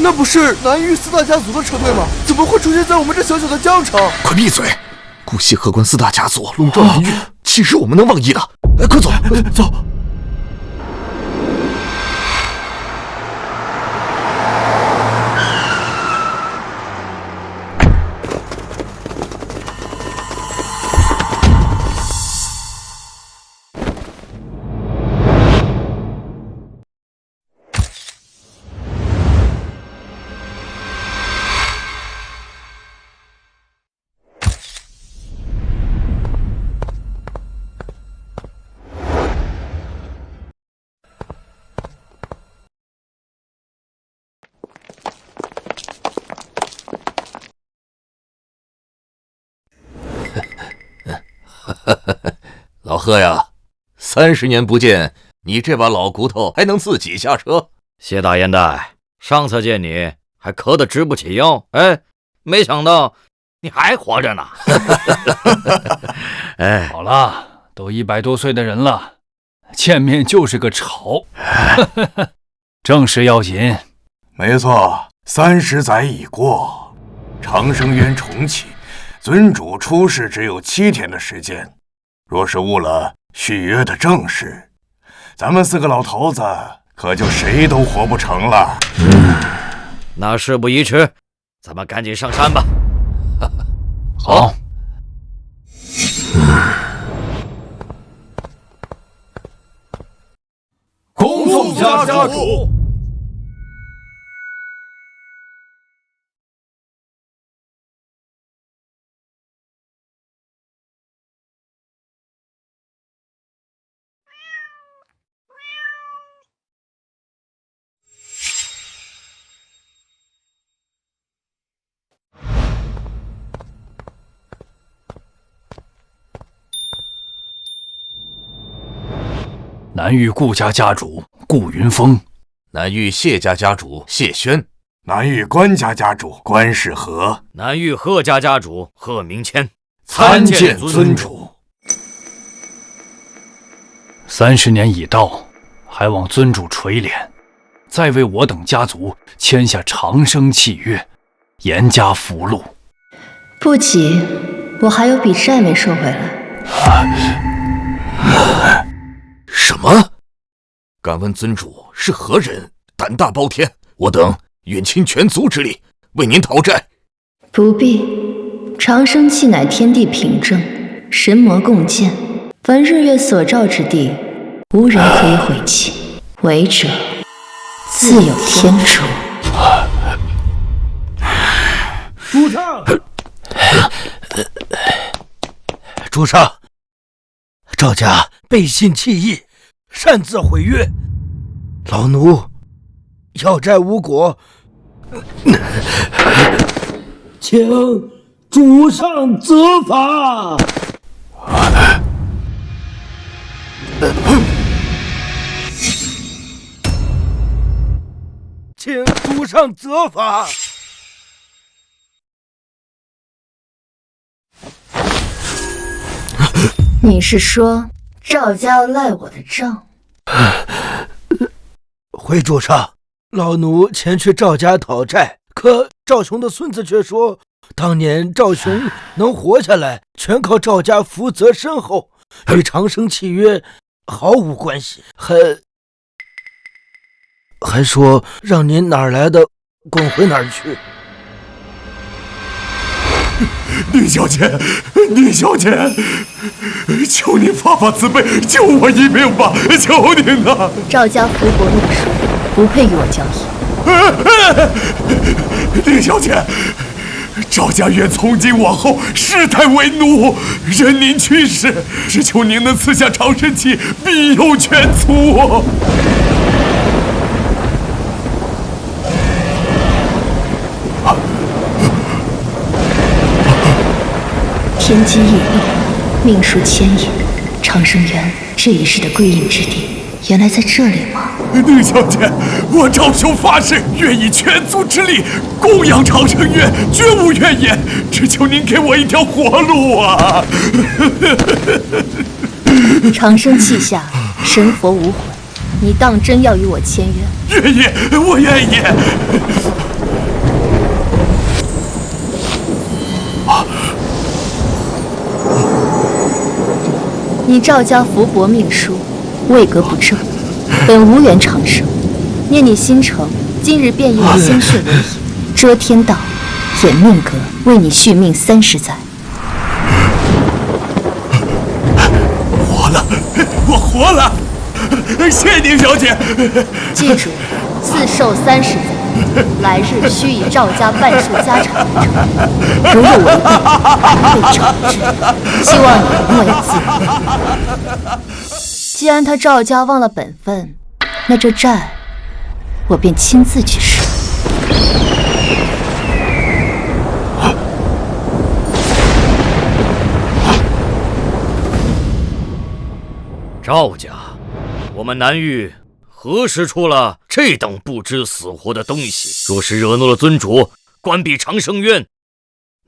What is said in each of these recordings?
那不是南域四大家族的车队吗？怎么会出现在我们这小小的江城？快闭嘴！顾西河关四大家族笼罩南域，岂是我们能妄议的？快走，走！老贺呀，30年不见，你这把老骨头还能自己下车？谢大烟袋，上次见你还咳得直不起腰，哎，没想到你还活着呢。哎，好了，都100多岁的人了，见面就是个吵。正事要紧。没错，30载已过，长生渊重启，尊主出世只有7天的时间。若是误了续约的正事，咱们4个老头子可就谁都活不成了。那事不宜迟，咱们赶紧上山吧。好。恭送家主。南域顾家家主顾云峰，南域谢家家主谢轩，南域关家家主关世和，南域贺家家主贺明谦，参见尊主。30年已到，还望尊主垂怜，再为我等家族签下长生契约，严加福禄。不急，我还有笔债没收回来。什么？敢问尊主是何人？胆大包天，我等愿倾全族之力为您讨债。不必，长生契乃天地凭证，神魔共建，凡日月所照之地，无人可以毁弃，违者自有天诛。主上，主上，赵家背信弃义，擅自毁约，老奴要债无果，请主上责罚。请主上责罚。你是说赵家要赖我的账？回主上，老奴前去赵家讨债，可赵雄的孙子却说，当年赵雄能活下来，全靠赵家福泽深厚，与长生契约毫无关系，还说让您哪儿来的滚回哪儿去。宁小姐，宁小姐，求您发发慈悲，救我一命吧！求您啊！赵家福薄禄数，不配与我交易。宁小姐，赵家愿从今往后世代为奴，任您驱使，只求您能赐下长生契，庇佑全族。天机异动，命数牵引，长生渊这一世的归隐之地，原来在这里吗？宁小姐，我赵兄发誓，愿以全族之力供养长生渊，绝无怨言，只求您给我一条活路啊！长生契下，神佛无魂，你当真要与我签约？愿意，我愿意。你赵家福薄命书，位格不正，本无缘长生。念你心诚，今日便以鲜血为引，遮天道，掩命格，为你续命30载。我活了！谢宁小姐。记住，自寿30载，来日须以赵家半数家产为证。如有违背，被惩治。希望你莫要自责。既然他赵家忘了本分，那这债我便亲自去赊。赵家，我们南域何时出了这等不知死活的东西？若是惹怒了尊主，关闭长生渊，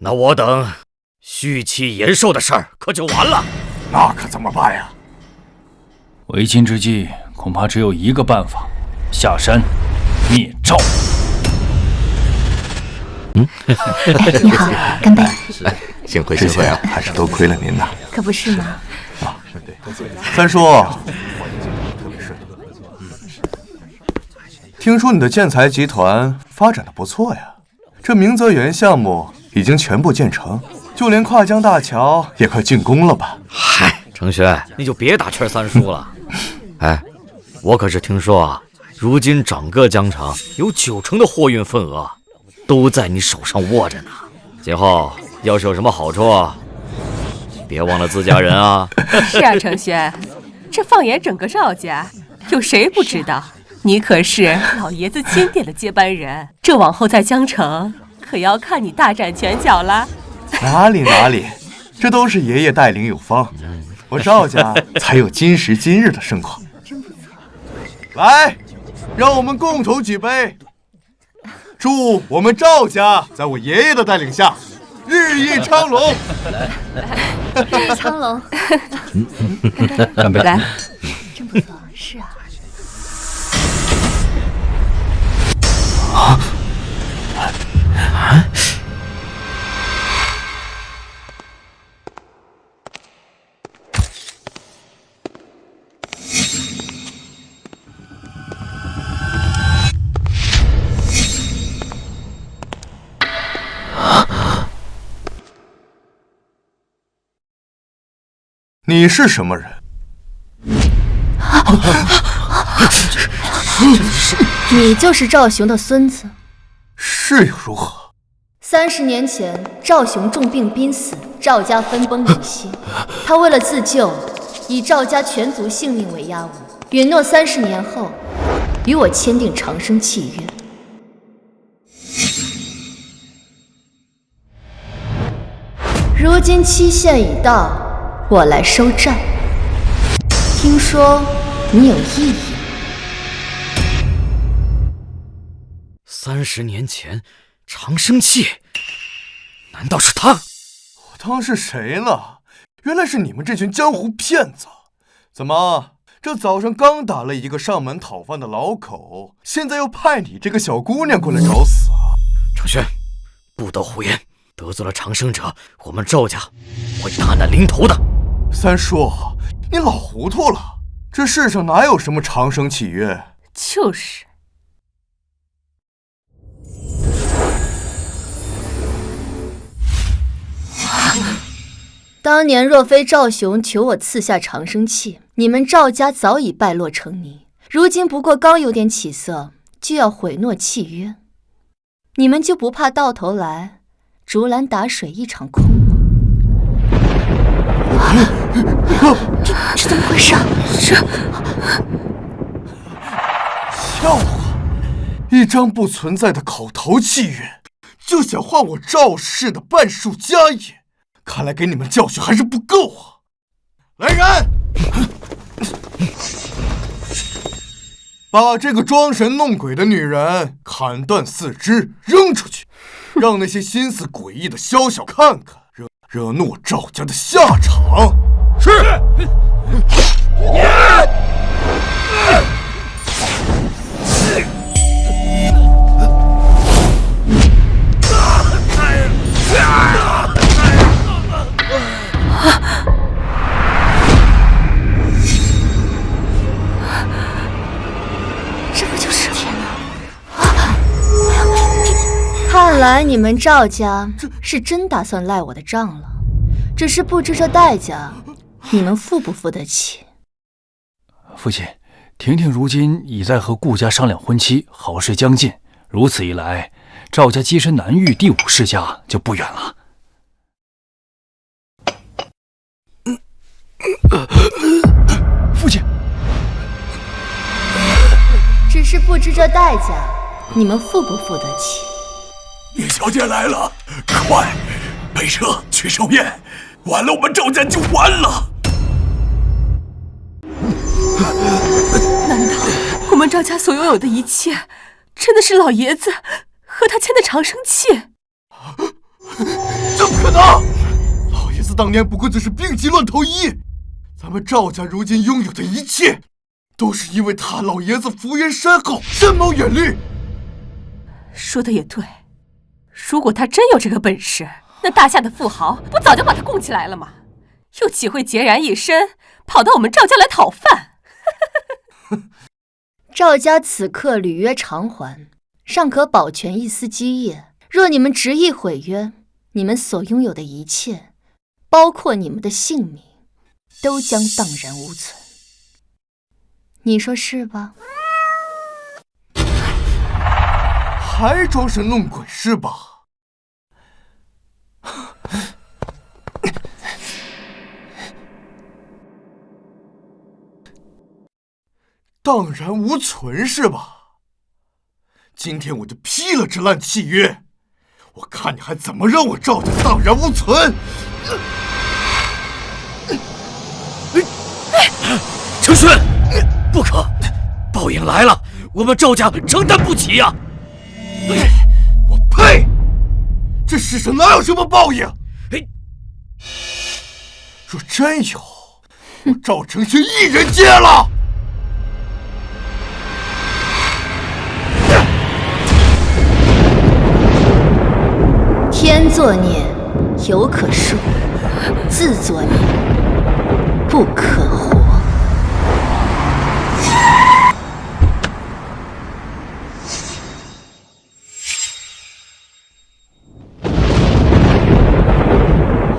那我等续期延寿的事儿可就完了。那可怎么办呀？为今之计，恐怕只有一个办法：下山灭赵。你好，干杯！幸会幸会啊！还是多亏了您呐。可不是吗？三叔，听说你的建材集团发展的不错呀，这明泽园项目已经全部建成，就连跨江大桥也快竣工了吧？嗨，程轩，你就别打趣三叔了。哎，我可是听说啊，如今整个江城有90%的货运份额都在你手上握着呢。今后要是有什么好处，别忘了自家人啊！是啊，程轩，这放眼整个赵家，有谁不知道你可是老爷子钦点的接班人？这往后在江城，可要看你大展拳脚了。哪里，这都是爷爷带领有方，我赵家才有今时今日的盛况。来，让我们共同举杯，祝我们赵家在我爷爷的带领下日益昌隆。日益昌隆。干杯！来，真不错，是啊。你是什么人？你就是赵雄的孙子。是又如何？30年前，赵雄重病濒死，赵家分崩离析。他为了自救，以赵家全族性命为押物，允诺30年后与我签订长生契约。如今期限已到，我来收债。听说你有异议。30年前，长生契，难道是他？我当是谁了？原来是你们这群江湖骗子！怎么，这早上刚打了一个上门讨饭的老口，现在又派你这个小姑娘过来找死啊？程轩，不得胡言！得罪了长生者，我们赵家会大难临头的。三叔，你老糊涂了，这世上哪有什么长生契约？就是。当年若非赵雄求我赐下长生契，你们赵家早已败落成泥。如今不过刚有点起色，就要毁诺契约，你们就不怕到头来竹篮打水一场空吗？这怎么回事？笑话！一张不存在的口头契约，就想换我赵氏的半数家业，看来给你们教训还是不够啊！来人，把这个装神弄鬼的女人砍断四肢扔出去，让那些心思诡异的宵小看看惹怒我赵家的下场。是。来你们赵家是真打算赖我的账了，只是不知这代价，你们付不付得起？父亲，婷婷如今已在和顾家商量婚期，好事将近。如此一来，赵家跻身南域第5世家就不远了。父亲，只是不知这代价，你们付不付得起？叶小姐来了，快备车去寿宴，完了我们赵家就完了。难道我们赵家所拥有的一切，真的是老爷子和他签的长生契？怎么可能？老爷子当年不过就是病急乱投医，咱们赵家如今拥有的一切，都是因为他老爷子福缘深厚，深谋远虑。说的也对，如果他真有这个本事，那大夏的富豪不早就把他供起来了吗？又岂会孑然一身跑到我们赵家来讨饭？赵家此刻履约偿还，尚可保全一丝基业。若你们执意毁约，你们所拥有的一切，包括你们的性命，都将荡然无存。你说是吧？还装神弄鬼是吧？荡然无存是吧？今天我就批了这烂契约，我看你还怎么让我赵家荡然无存！程轩，不可，报应来了，我们赵家承担不起呀！我呸！这世上哪有什么报应？若真有，我赵承轩一人接了。天作孽，犹可恕；自作孽，不可活。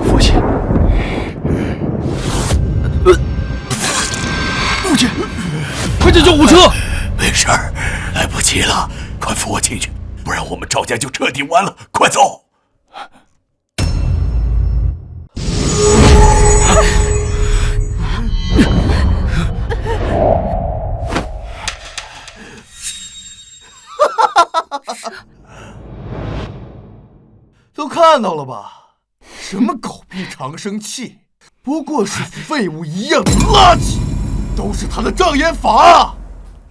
父亲，父亲，快叫救护车！没事儿，来不及了，快扶我进去，不然我们赵家就彻底完了。快走！都看到了吧？什么狗屁长生契，不过是废物一样的垃圾，都是他的障眼法。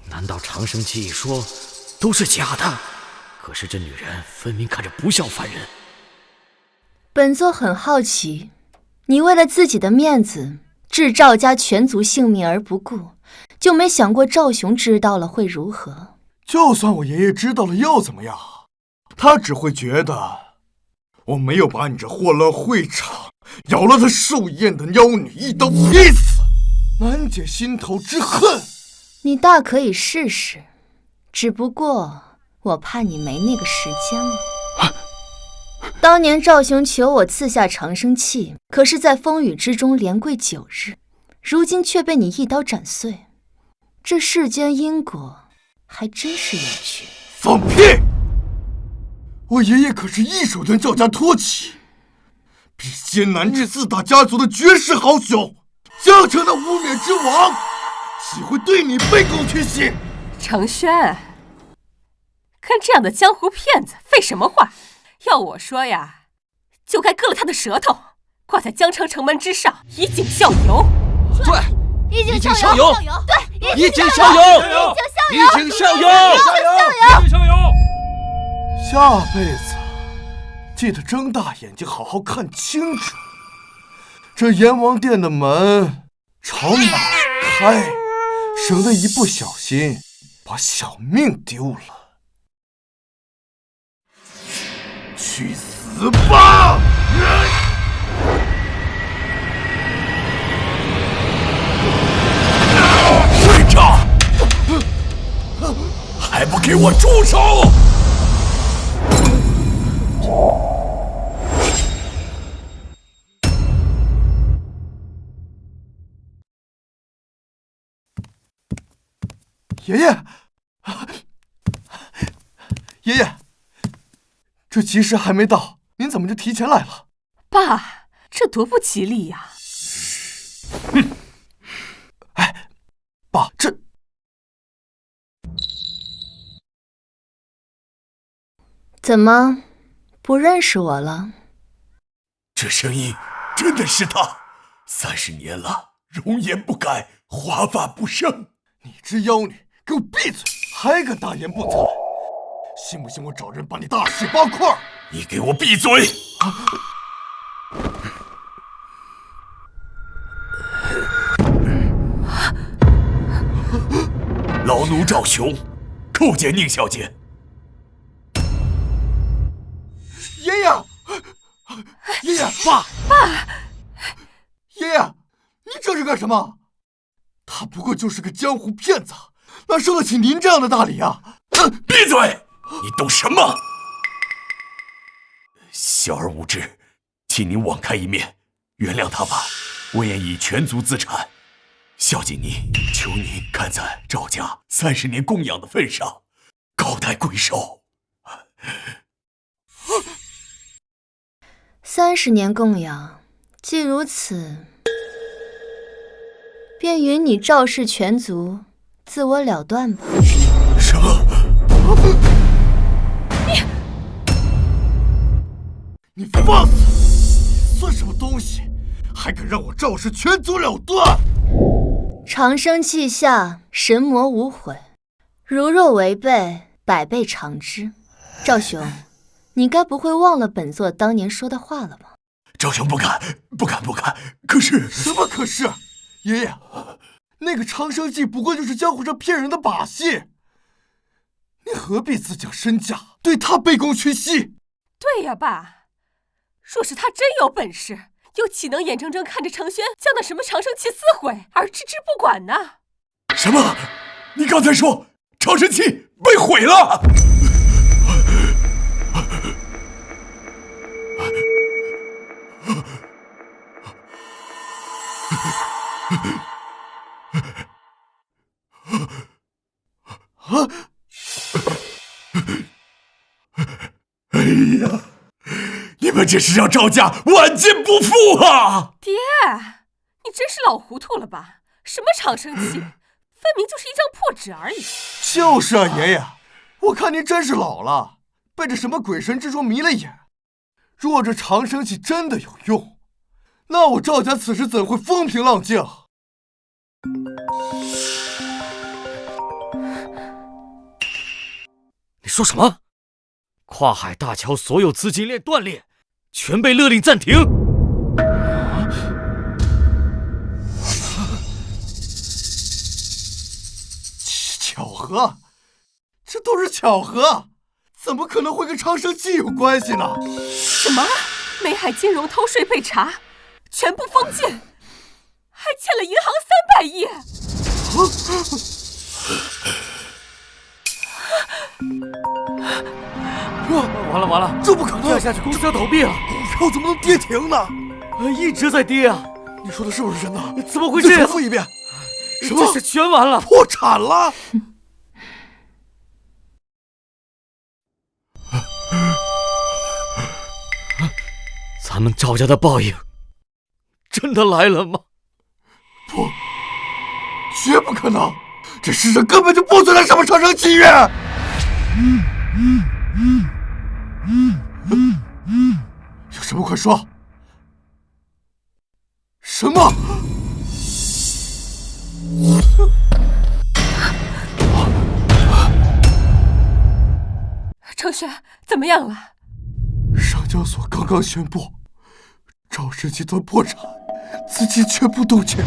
难道长生契一说都是假的？可是这女人分明看着不像凡人。本座很好奇，你为了自己的面子，置赵家全族性命而不顾，就没想过赵雄知道了会如何？就算我爷爷知道了又怎么样？他只会觉得我没有把你这祸乱会场、咬了他寿宴的妖女一刀劈死，难解心头之恨。你大可以试试，只不过我怕你没那个时间了。当年赵雄求我赐下长生契，可是在风雨之中连跪9日，如今却被你一刀斩碎。这世间因果还真是有趣。放屁！我爷爷可是一手将赵家托起，比肩南至4大家族的绝世豪雄，江城的无冕之王，岂会对你卑躬屈膝？程轩，跟这样的江湖骗子废什么话？要我说呀，就该割了他的舌头，挂在江城城门之上，以儆效尤。对，以以儆效尤。对，以警效尤，以警效尤，以警效尤。下辈子记得睁大眼睛好好看清楚，这阎王殿的门朝哪开，省得一不小心把小命丢了。去死吧！队长，还不给我住手！爷爷，爷爷，这吉时还没到，您怎么就提前来了？爸，这多不吉利呀！哼！哎，爸，这……怎么不认识我了？这声音真的是他，30年了，容颜不改，华发不生。你只妖女，给我闭嘴！还敢大言不惭！信不信我找人把你大卸8块？你给我闭嘴！老奴赵雄，叩见宁小姐。爷爷，爷爷，爸，爷爷，你这是干什么？他不过就是个江湖骗子，哪受得起您这样的大礼啊？闭嘴！你懂什么？小儿无知，请您网开一面，原谅他吧。我愿以全族资产孝敬您，求您看在赵家30年供养的份上，高抬贵手。30年供养，既如此，便与你赵氏全族自我了断吧。什么？你放肆！你算什么东西？还敢让我赵氏全族了断？长生稷下，神魔无悔。如若违背，百倍偿之。赵雄，你该不会忘了本座当年说的话了吧？赵雄不敢。可是什么可是？爷爷，那个长生计不过就是江湖上骗人的把戏，你何必自降身价，对他卑躬屈膝？对呀，爸。若是他真有本事，又岂能眼睁睁看着程轩将那什么长生气撕毁而置之不管呢？什么？你刚才说长生气被毁了？哎呀！你们这是让赵家万劫不复啊！爹，你真是老糊涂了吧？什么长生气，分明就是一张破纸而已。就是啊，爷爷，我看您真是老了，被这什么鬼神之说迷了眼。若这长生气真的有用，那我赵家此时怎会风平浪静？你说什么？跨海大桥所有资金链断裂，全被勒令暂停。巧合？这都是巧合，怎么可能会跟长生气有关系呢？什么？梅海金融偷税被查，全部封禁，还欠了银行300亿。完了，这不可能！这样下去公司要倒闭了，股票怎么能跌停呢？一直在跌啊！你说的是不是真的？怎么会这样？再重复一遍。什么？这是全完了，破产了！咱们赵家的报应真的来了吗？不，绝不可能！这世上根本就不存在什么长生契约。有什么快说！什么？程轩，怎么样了？上交所刚刚宣布，赵氏集团破产，资金全部冻结。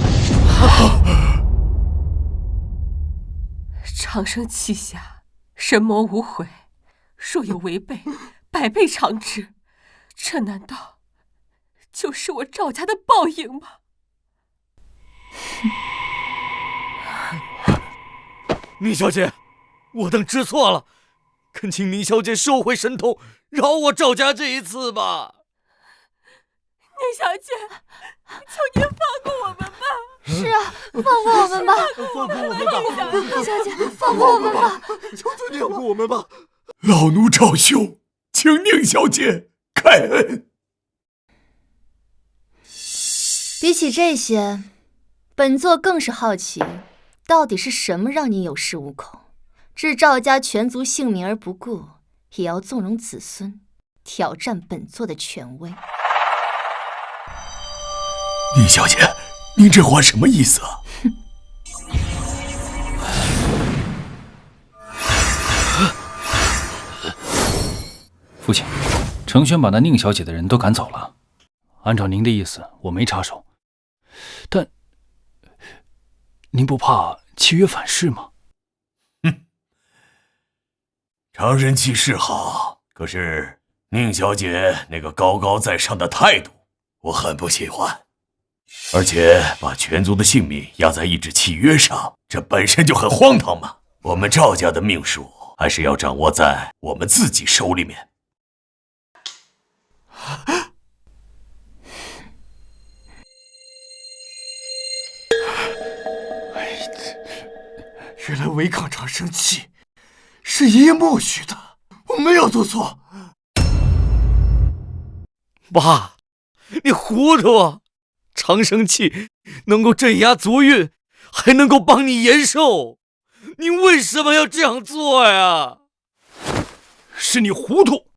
长生气下，神魔无悔，若有违背，百倍偿之。这难道就是我赵家的报应吗？宁小姐，我等知错了，恳请宁小姐收回神通，饶我赵家这一次吧。宁小姐，求您放过我们吧。是啊，放过我们吧！放过我们吧！宁小姐，放过我们吧！求求你放过我们吧！老奴赵兄，请宁小姐开恩。比起这些，本座更是好奇，到底是什么让你有恃无恐，置赵家全族性命而不顾，也要纵容子孙挑战本座的权威？宁小姐，您这话什么意思啊？父亲，程轩把那宁小姐的人都赶走了。按照您的意思，我没插手。但您不怕契约反噬吗？常人气势好，可是宁小姐那个高高在上的态度，我很不喜欢。而且把全族的性命压在一纸契约上，这本身就很荒唐嘛。我们赵家的命数还是要掌握在我们自己手里面。原来违抗长生契是爷爷默许的，我没有做错。爸，你糊涂啊！长生契能够镇压族运，还能够帮你延寿，你为什么要这样做呀？是你糊涂！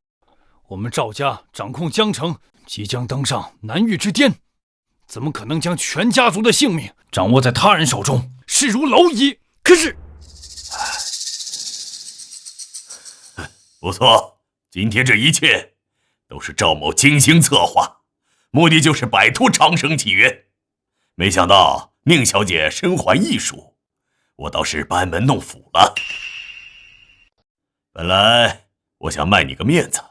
我们赵家掌控江城，即将登上南域之巅，怎么可能将全家族的性命掌握在他人手中，视如蝼蚁？可是，不错，今天这一切都是赵某精心策划，目的就是摆脱长生契约。没想到宁小姐身怀异术，我倒是班门弄斧了。本来我想卖你个面子，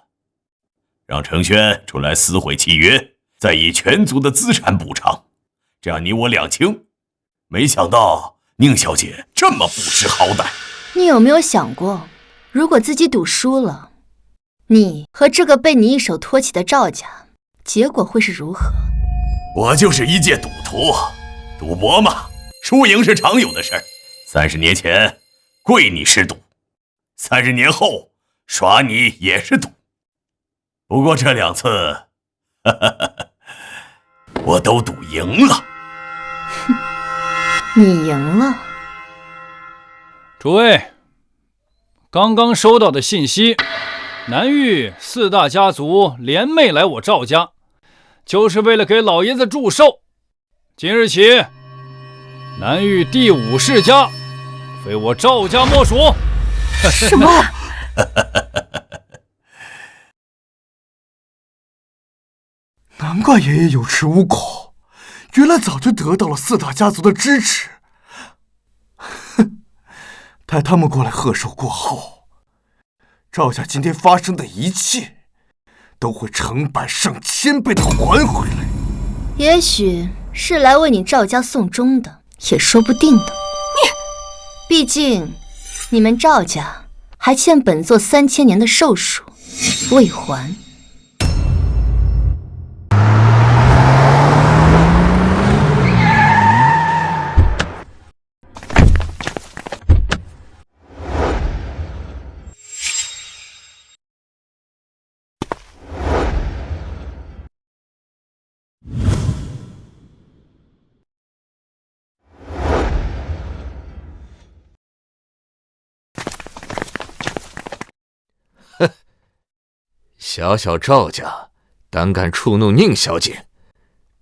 让程轩出来撕毁契约，再以全族的资产补偿，这样你我两清。没想到宁小姐这么不识好歹。你有没有想过，如果自己赌输了，你和这个被你一手托起的赵家，结果会是如何？我就是一介赌徒，赌博嘛，输赢是常有的事儿。30年前跪你是赌，30年后耍你也是赌。不过这2次，我都赌赢了。你赢了。诸位，刚刚收到的信息，南域4大家族联袂来我赵家，就是为了给老爷子祝寿。今日起，南域第5世家非我赵家莫属。什么？难怪爷爷有恃无恐，原来早就得到了4大家族的支持。哼，待他们过来贺寿过后，赵家今天发生的一切都会成百上千倍的还回来。也许是来为你赵家送终的，也说不定的。毕竟你们赵家还欠本座3000年的寿数未还。小小赵家胆敢触怒宁小姐，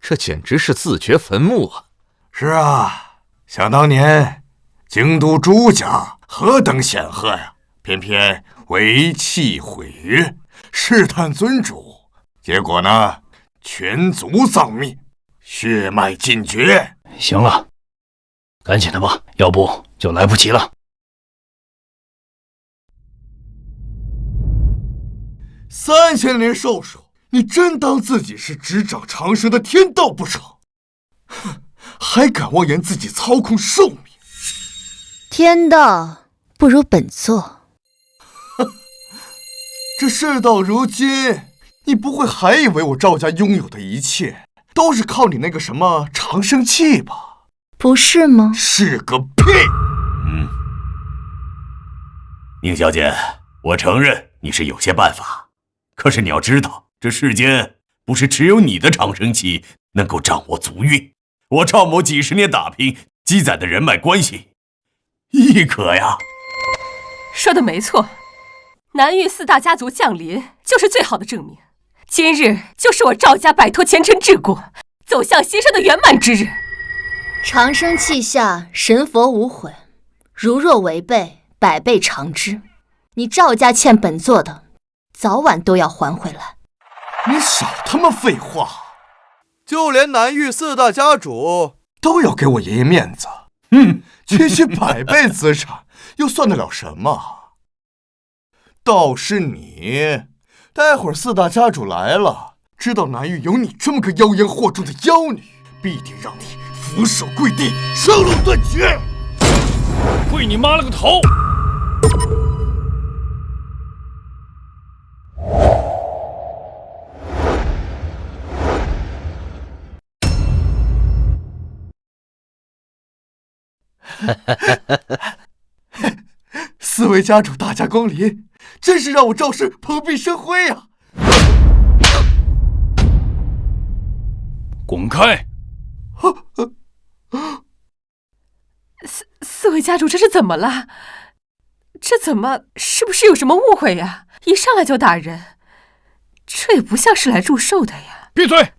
这简直是自掘坟墓啊！是啊，想当年京都朱家何等显赫呀，偏偏违契毁约，试探尊主，结果呢，全族丧命，血脉尽绝。行了，赶紧的吧，要不就来不及了。3000年寿数，你真当自己是执掌长生的天道不成？哼，还敢妄言自己操控寿命？天道不如本座。这事到如今，你不会还以为我赵家拥有的一切都是靠你那个什么长生契吧？不是吗？是个屁！宁小姐，我承认你是有些办法，可是你要知道，这世间不是只有你的长生期能够掌握足运。我赵某几十年打拼积攒的人脉关系，亦可呀。说的没错，南域4大家族降临就是最好的证明。今日就是我赵家摆脱前尘桎梏，走向新生的圆满之日。长生契下，神佛无悔，如若违背，百倍偿之。你赵家欠本座的，早晚都要还回来。你少他妈废话！就连南域4大家主都要给我爷爷面子，区区100倍资产又算得了什么？倒是你，待会儿4大家主来了，知道南域有你这么个妖言惑众的妖女，必定让你俯首跪地，生龙断绝！跪你妈了个头！4位家主大驾光临，真是让我赵氏蓬荜生辉呀！滚开！四位家主这是怎么了？是不是有什么误会呀？一上来就打人，这也不像是来祝寿的呀！闭嘴！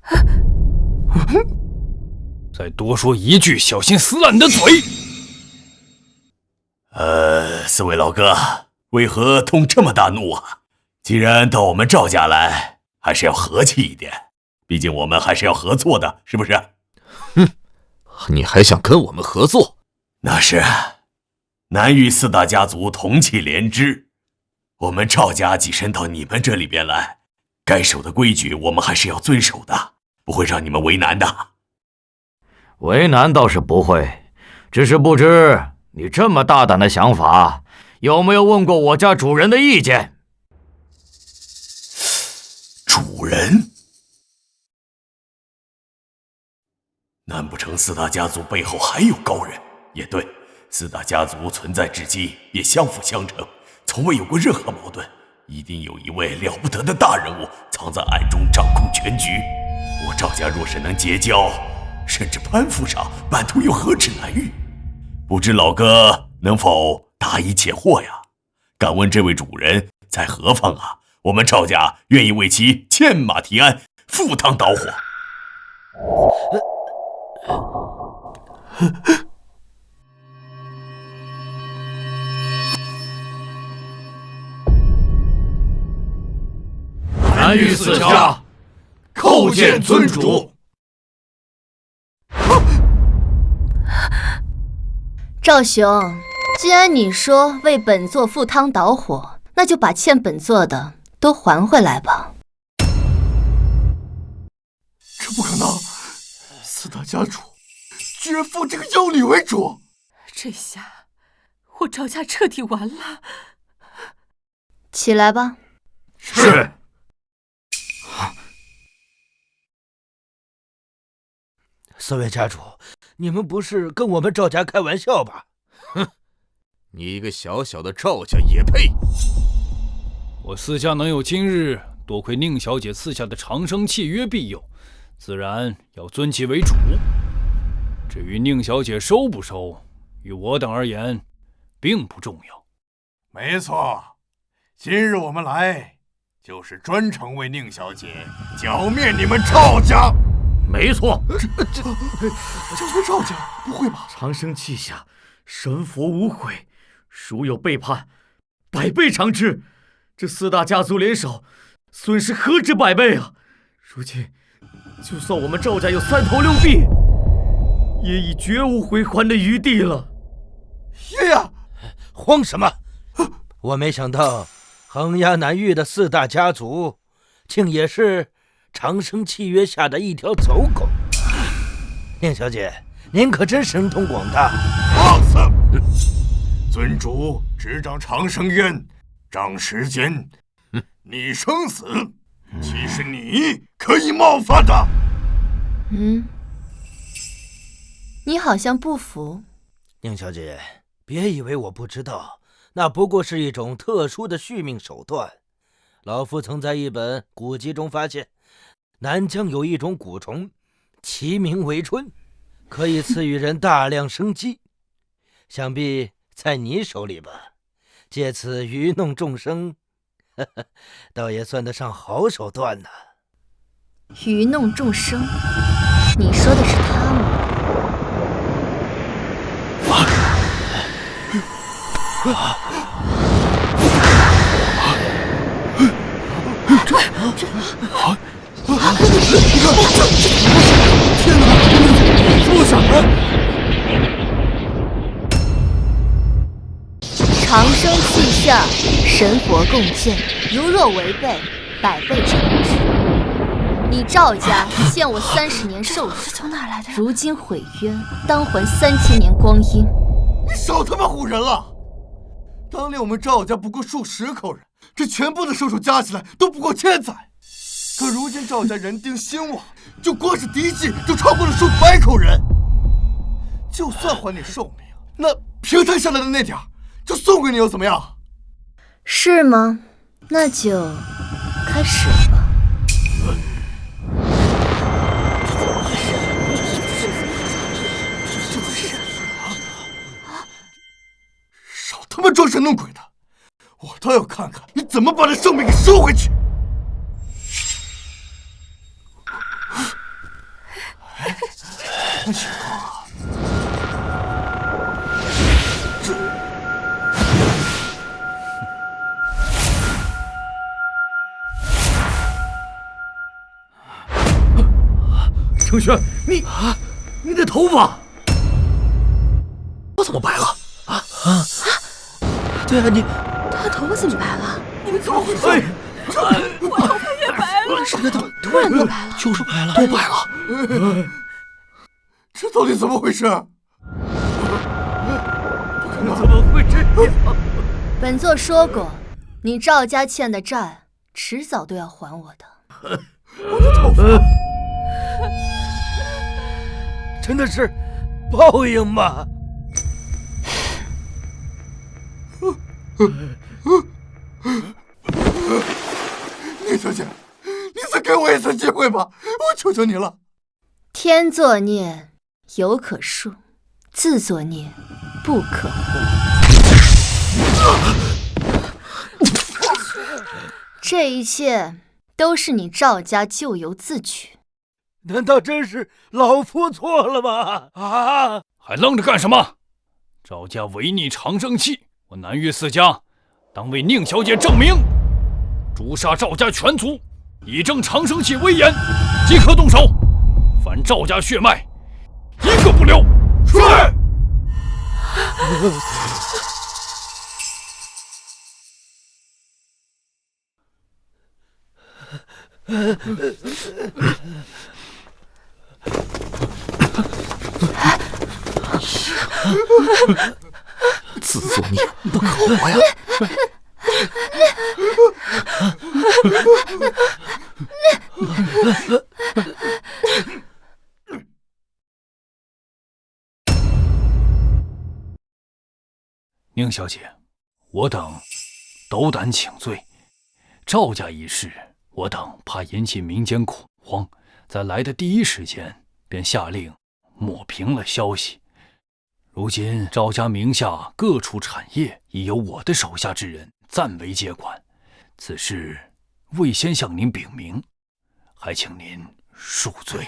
再多说一句，小心撕烂你的嘴！ 4位老哥，为何动这么大怒啊？既然到我们赵家来，还是要和气一点，毕竟我们还是要合作的，是不是？你还想跟我们合作？那是，南域4大家族同气连枝，我们赵家跻身到你们这里边来，该守的规矩我们还是要遵守的，不会让你们为难的。为难倒是不会，只是不知你这么大胆的想法，有没有问过我家主人的意见？主人？难不成4大家族背后还有高人？也对，4大家族存在至今也相辅相成，从未有过任何矛盾，一定有一位了不得的大人物藏在暗中掌控全局。我赵家若是能结交，甚至攀附上，版图又何止南域？不知老哥能否答疑解惑呀？敢问这位主人在何方啊？我们赵家愿意为其牵马提鞍，赴汤蹈火。南域4家叩见尊主。赵雄，既然你说为本座赴汤蹈火，那就把欠本座的都还回来吧。这不可能！4大家主居然奉这个妖女为主，这下我赵家彻底完了。起来吧。是。4位家主，你们不是跟我们赵家开玩笑吧？哼，你一个小小的赵家也配？我4家能有今日，多亏宁小姐赐下的长生契约庇佑，自然要尊其为主。至于宁小姐收不收，于我等而言，并不重要。没错，今日我们来，就是专程为宁小姐剿灭你们赵家。没错，这是赵家？不会吧？长生契下，神佛无悔，孰有背叛，百倍偿之。这4大家族联手，损失何止百倍啊！如今，就算我们赵家有3头6臂，也已绝无回还的余地了。爷爷，慌什么？我没想到横压南域的4大家族，竟也是长生契约下的一条走狗。宁小姐，您可真神通广大。放肆！尊主执掌长生渊，掌时间，你生死，岂是你可以冒犯的？你好像不服。宁小姐，别以为我不知道，那不过是一种特殊的续命手段。老夫曾在一本古籍中发现，南疆有一种蛊虫，其名为春，可以赐予人大量生机。想必在你手里吧，借此愚弄众生，倒也算得上好手段呢。愚弄众生，你说的是他吗？长生气下，神佛共鉴，如若违背，百倍惩治。你赵家欠我30年寿数，从哪来的？如今毁约，当还3000年光阴。你少他妈唬人了！当年我们赵家不过数10口人，这全部的寿数加起来都不过1000载。可如今赵家人丁兴旺，就光是嫡系就超过了数百口人。就算还你寿命，那平摊下来的那点儿，就送给你又怎么样？是吗？那就开始吧。少他妈装神弄鬼的！我倒要看看你怎么把这寿命给收回去！情况啊，程轩，你的头发，我怎么白了？对啊，你他头发怎么白了？你们怎么回事？我头发也白了，谁的头突然都白了，就是白了，都白了。这到底怎么回事？怎么会这样？本座说过，你赵家欠的债，迟早都要还我的。我的头发，真的是报应吗？宁小姐，你再给我一次机会吧，我求求你了。天作孽犹可恕，自作孽不可活。这一切都是你赵家咎由自取。难道真是老夫错了吗？啊！还愣着干什么？赵家违逆长生契，我南岳4家当为宁小姐证明，诛杀赵家全族，以正长生契威严，即可动手。凡赵家血脉，一个不留。是。自作孽不可活呀！宁小姐，我等斗胆请罪。赵家一事，我等怕引起民间恐慌，在来的第一时间便下令抹平了消息。如今赵家名下各处产业已由我的手下之人暂为接管，此事未先向您禀明，还请您恕罪。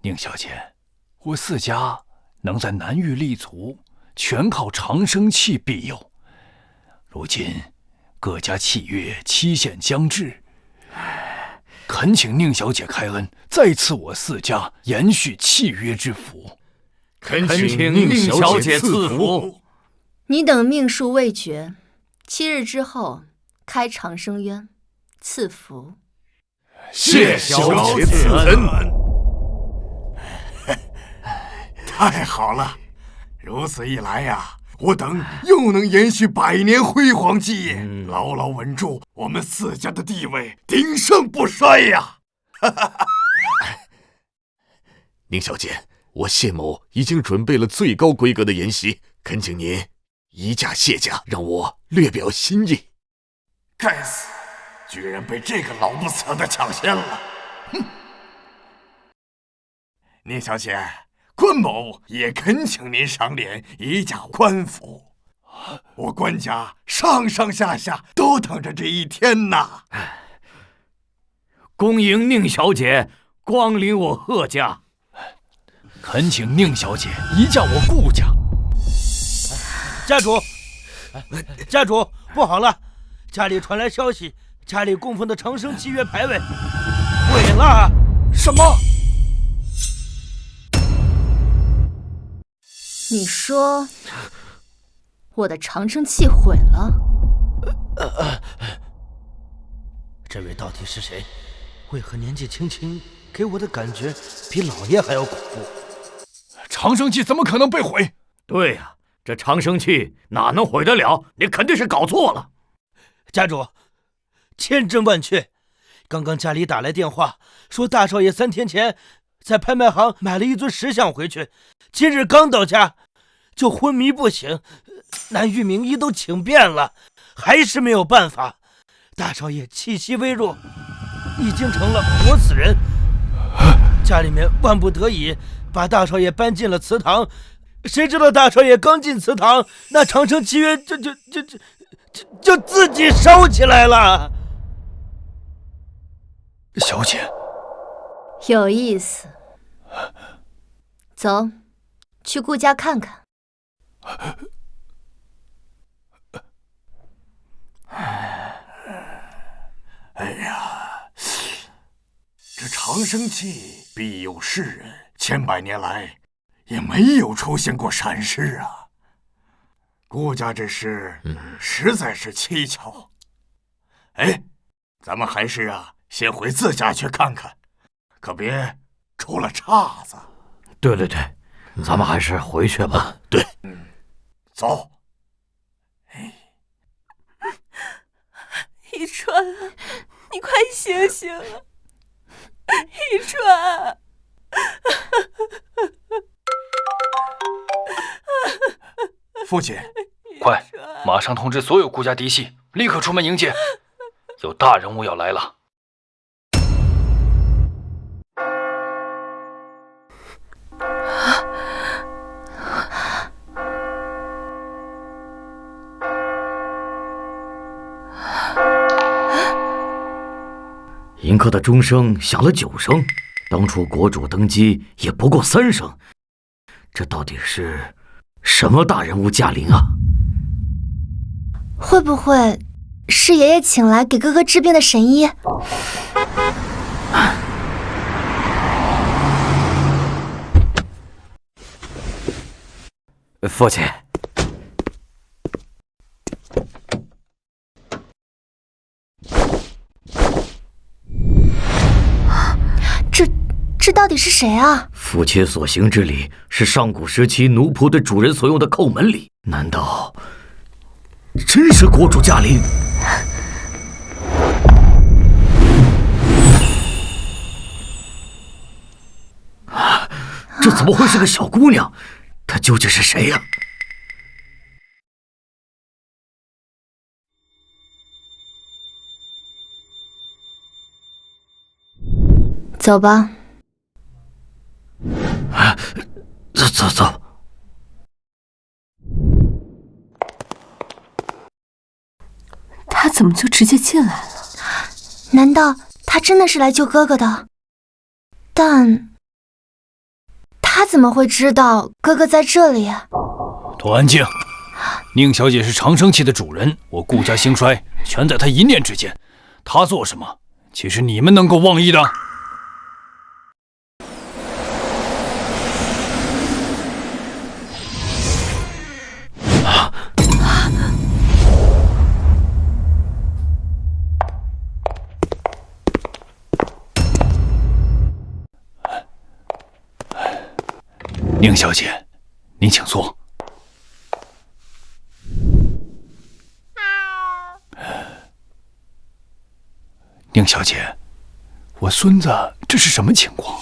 宁小姐，我4家能在南域立足，全靠长生契庇佑。如今各家契约期限将至，恳请宁小姐开恩，再赐我4家延续契约之福。恳请宁小姐赐福。你等命数未决，7日之后开长生渊，赐福。谢小姐赐恩。太好了，如此一来呀，我等又能延续100年辉煌基业，牢牢稳住我们4家的地位，鼎盛不衰呀！哈哈哈。宁小姐，我谢某已经准备了最高规格的筵席，恳请您移驾谢驾，让我略表心意。该死，居然被这个老不死的抢先了！哼！宁小姐，关某也恳请您赏脸移驾官府。我关家上上下下都等着这一天呐！恭迎宁小姐光临我贺家。恳请宁小姐移驾我顾家。家主，家主，不好了！家里传来消息，家里供奉的长生契约牌位毁了。什么？你说我的长生契毁了？这位到底是谁？为何年纪轻轻，给我的感觉比老爷还要恐怖？长生契怎么可能被毁？对呀，这长生契哪能毁得了？你肯定是搞错了。家主，千真万确。刚刚家里打来电话，说大少爷3天前在拍卖行买了一尊石像回去，今日刚到家就昏迷不醒，南域名医都请遍了，还是没有办法。大少爷气息微弱，已经成了活死人。家里面万不得已把大少爷搬进了祠堂，谁知道大少爷刚进祠堂，那长生契约就自己烧起来了。小姐，有意思。走，去顾家看看。哎呀，这长生契庇佑世人，千百年来也没有出现过闪失啊。顾家这事实在是蹊跷。哎，咱们还是先回自家去看看，可别出了岔子。对，咱们还是回去吧。对，走。一川，你快醒醒啊！一川，父亲，快，马上通知所有顾家嫡系，立刻出门迎接，有大人物要来了。迎客的钟声响了9声，当初国主登基也不过3声，这到底是什么大人物驾临啊？会不会是爷爷请来给哥哥治病的神医？父亲，这到底是谁啊？父亲所行之礼是上古时期奴仆对主人所用的叩门礼，难道真是国主驾临？这怎么会是个小姑娘？她究竟是谁呀？走吧。走。他怎么就直接进来了？难道他真的是来救哥哥的？但他怎么会知道哥哥在这里？都安静！宁小姐是长生契的主人，我顾家兴衰全在她一念之间。她做什么，岂是你们能够妄议的？宁小姐，您请坐。宁小姐，我孙子这是什么情况？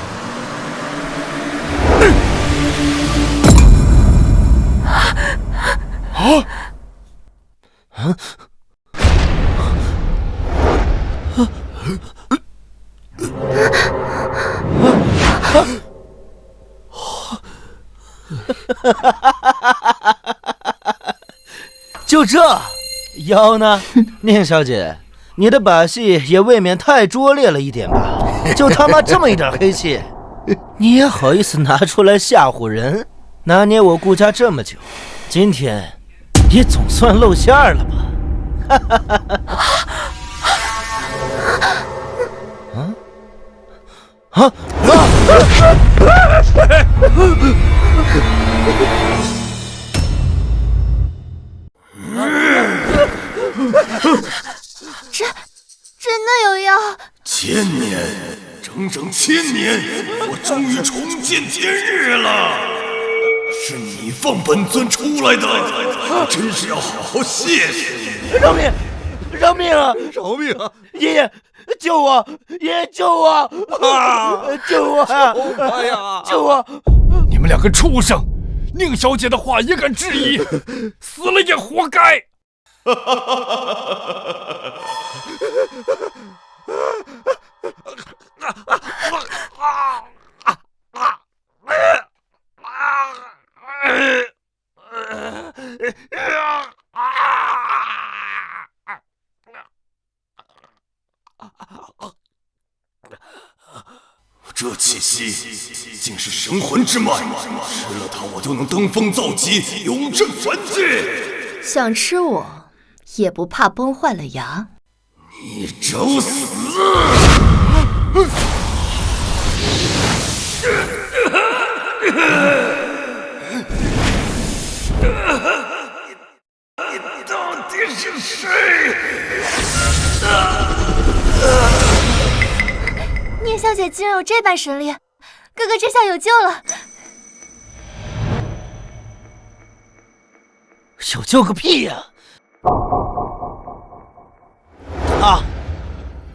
就这，妖呢？宁小姐，你的把戏也未免太拙劣了一点吧？就他妈这么一点黑气，你也好意思拿出来吓唬人？拿捏我顾家这么久，今天你总算露馅了吧？真的有妖！千年，整整1000年，我终于重见天日了。是你放本尊出来的，真是要好好谢谢你。饶命！饶命啊！饶命啊！爷爷，救我！爷爷，救我！啊！救我！哎呀！救我！你们两个畜生！宁小姐的话也敢质疑，死了也活该！这气息竟是神魂之脉，吃了它我就能登峰造极，永镇凡界。想吃我，也不怕崩坏了牙。你找死！你到底是谁？宁小姐竟然有这般神力，哥哥这下有救了。有救个屁呀！他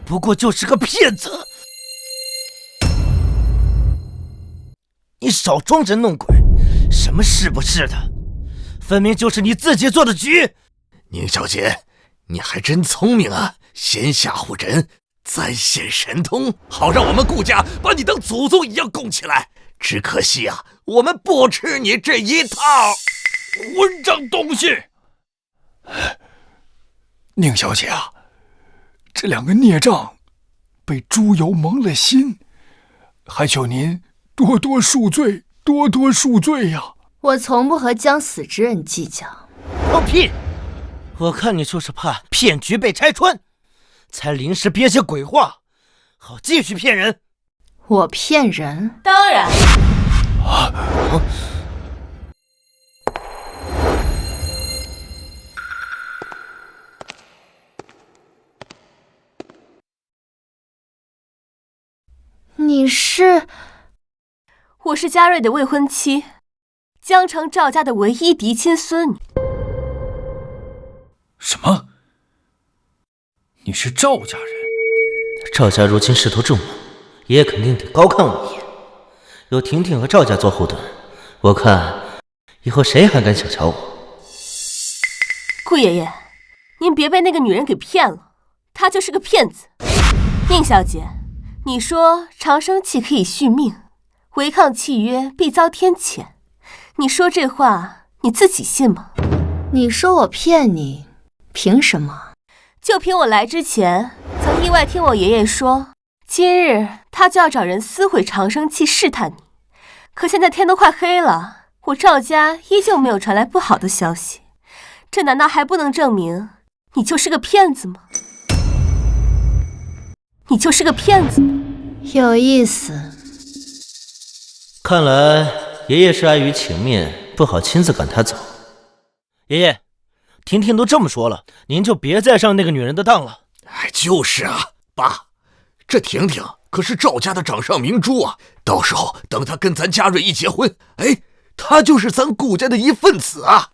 不过就是个骗子。你少装神弄鬼，什么是不是的，分明就是你自己做的局。宁小姐，你还真聪明啊，先吓唬人，再现神通，好让我们顾家把你当祖宗一样供起来。只可惜啊，我们不吃你这一套。混账东西！宁小姐啊，这两个孽障被猪油蒙了心，还求您多多恕罪，多多恕罪呀！我从不和将死之人计较。放屁！我看你就是怕骗局被拆穿，才临时编些鬼话，好继续骗人。我骗人？当然。你是？我是嘉瑞的未婚妻，江城赵家的唯一嫡亲孙女。什么？你是赵家人？赵家如今势头正猛，爷爷肯定得高看我一眼。有婷婷和赵家做后盾，我看以后谁还敢小瞧我？顾爷爷，您别被那个女人给骗了，她就是个骗子。宁小姐，你说长生契可以续命，违抗契约必遭天谴，你说这话你自己信吗？你说我骗你，凭什么？就凭我来之前曾意外听我爷爷说，今日他就要找人撕毁长生契试探你。可现在天都快黑了，我赵家依旧没有传来不好的消息，这难道还不能证明你就是个骗子吗？你就是个骗子吗？有意思。看来爷爷是碍于情面，不好亲自赶他走。爷爷，婷婷都这么说了，您就别再上那个女人的当了。哎，就是啊，爸，这婷婷可是赵家的掌上明珠啊，到时候等她跟咱嘉瑞一结婚，哎，她就是咱顾家的一份子啊。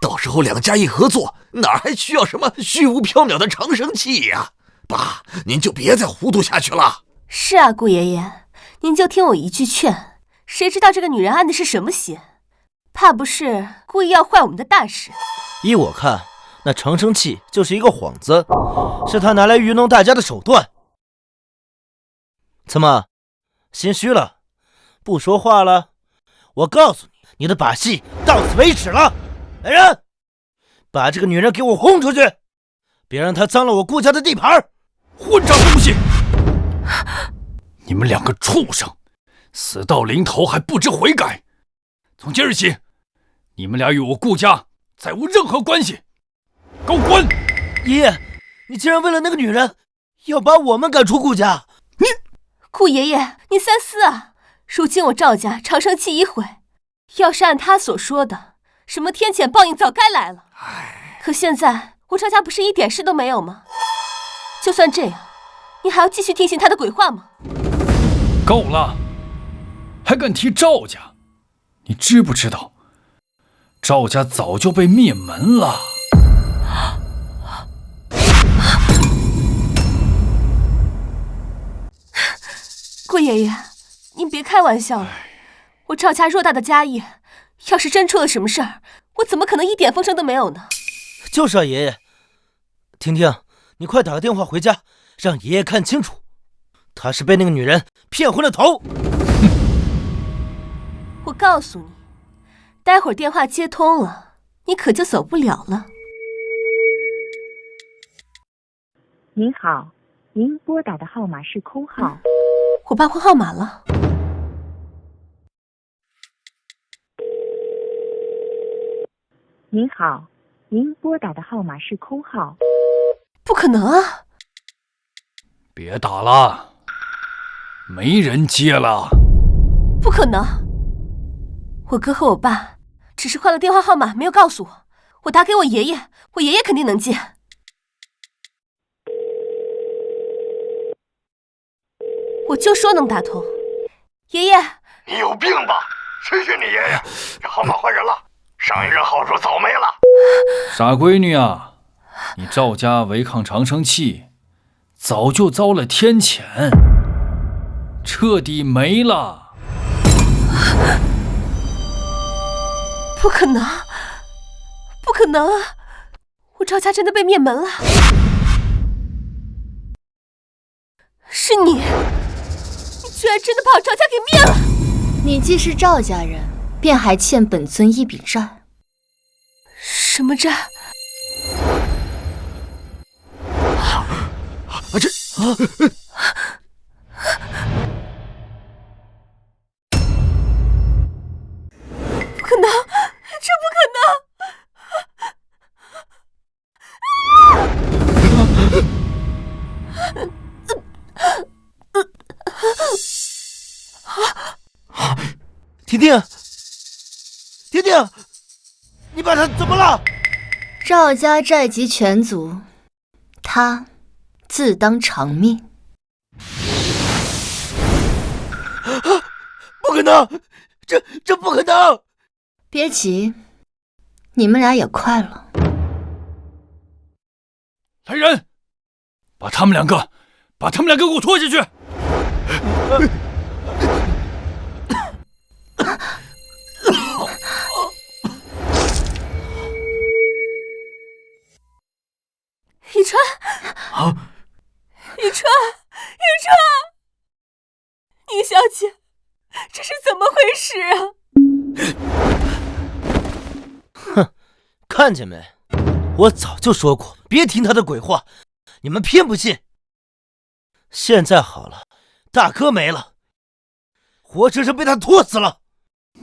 到时候两家一合作，哪还需要什么虚无缥缈的长生契呀？爸，您就别再糊涂下去了。是啊，顾爷爷，您就听我一句劝，谁知道这个女人安的是什么心？怕不是故意要坏我们的大事？依我看，那长生器就是一个幌子，是他拿来愚弄大家的手段。怎么，心虚了？不说话了？我告诉你，你的把戏到此为止了。来人，把这个女人给我轰出去，别让她脏了我顾家的地盘。混账东西！你们两个畜生，死到临头还不知悔改！从今日起，你们俩与我顾家再无任何关系，给我滚！爷爷，你竟然为了那个女人，要把我们赶出顾家？顾爷爷，你三思啊！如今我赵家长生器已毁，要是按他所说的，什么天谴报应早该来了。可现在我赵家不是一点事都没有吗？就算这样，你还要继续听信他的鬼话吗？够了，还敢提赵家？你知不知道，赵家早就被灭门了。顾爷爷，您别开玩笑了。我赵家偌大的家业，要是真出了什么事儿，我怎么可能一点风声都没有呢？就是啊，爷爷。婷婷，你快打个电话回家，让爷爷看清楚，他是被那个女人骗昏了头。我告诉你，待会儿电话接通了，你可就走不了了。您好，您拨打的号码是空号。我报错号码了。您好，您拨打的号码是空号。不可能啊！别打了，没人接了。不可能！我哥和我爸只是换了电话号码，没有告诉我。我打给我爷爷，我爷爷肯定能接。我就说能打通。爷爷，你有病吧？谁是你爷爷？这号码换人了，上一任号主早没了。傻闺女啊，你赵家违抗长生器，早就遭了天谴，彻底没了。不可能，不可能啊！我赵家真的被灭门了。是你，你居然真的把我赵家给灭了！你既是赵家人，便还欠本尊一笔债。什么债？不可能，这不可能！婷婷，婷婷，你把他怎么了？赵家债及全族，他自当偿命。不可能，这不可能！别急，你们俩也快了。来人，把他们两个给我拖下去！雨川，雨川，宁小姐，这是怎么回事啊？哼，看见没？我早就说过，别听他的鬼话，你们偏不信。现在好了，大哥没了，活生生被他拖死了。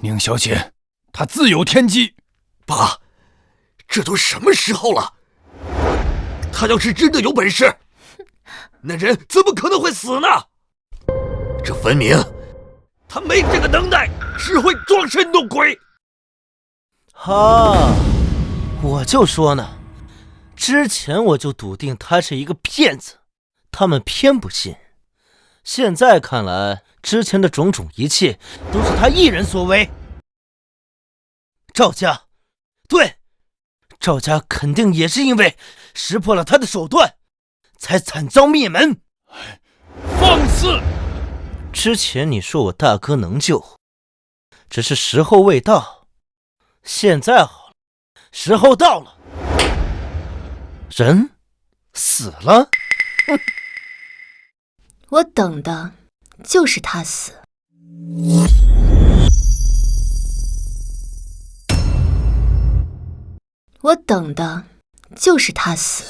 宁小姐，她自有天机。爸，这都什么时候了？他要是真的有本事，那人怎么可能会死呢？这分明他没这个能耐，只会装神弄鬼。哈，我就说呢，之前我就笃定他是一个骗子，他们偏不信。现在看来，之前的种种一切都是他一人所为。赵家，对，赵家肯定也是因为识破了他的手段，才惨遭灭门。放肆！之前你说我大哥能救，只是时候未到。现在好了，时候到了。人死了？我等的就是他死。我等的就是他死。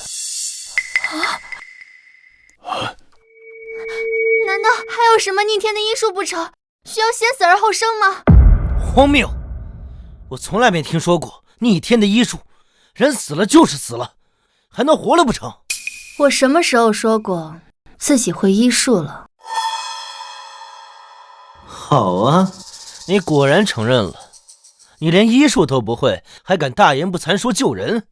难道还有什么逆天的医术不成？需要先死而后生吗？荒谬！我从来没听说过逆天的医术，人死了就是死了，还能活了不成？我什么时候说过自己会医术了？好啊，你果然承认了，你连医术都不会，还敢大言不惭说救人？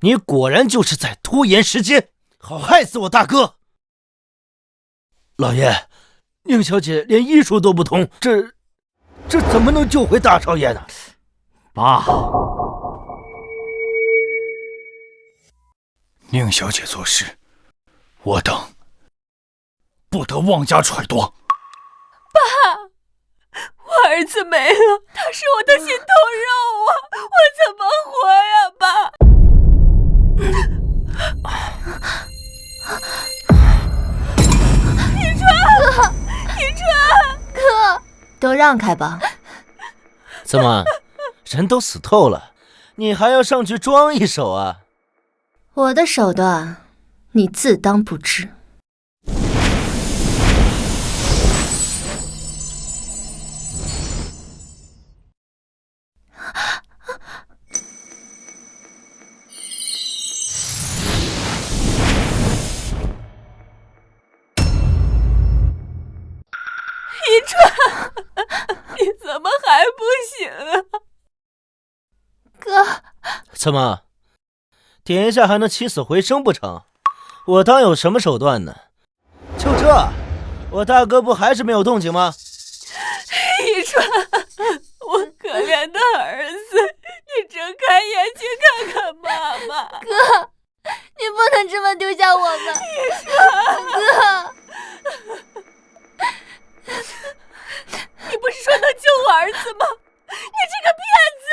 你果然就是在拖延时间，好害死我大哥！老爷，宁小姐连医术都不通，这怎么能救回大少爷呢？爸，宁小姐做事，我等不得妄加揣度。爸，我儿子没了，他是我的心头肉啊，我怎么活呀，爸？一川，哥，都让开吧。怎么，人都死透了，你还要上去装一手啊？我的手段，你自当不知。一川，你怎么还不醒啊？哥，怎么，点一下还能起死回生不成？我当有什么手段呢？就这，我大哥不还是没有动静吗？一川，我可怜的儿子，你睁开眼睛看看妈妈。哥，你不能这么丢下我们。一川，哥，你不是说能救我儿子吗？你这个骗子！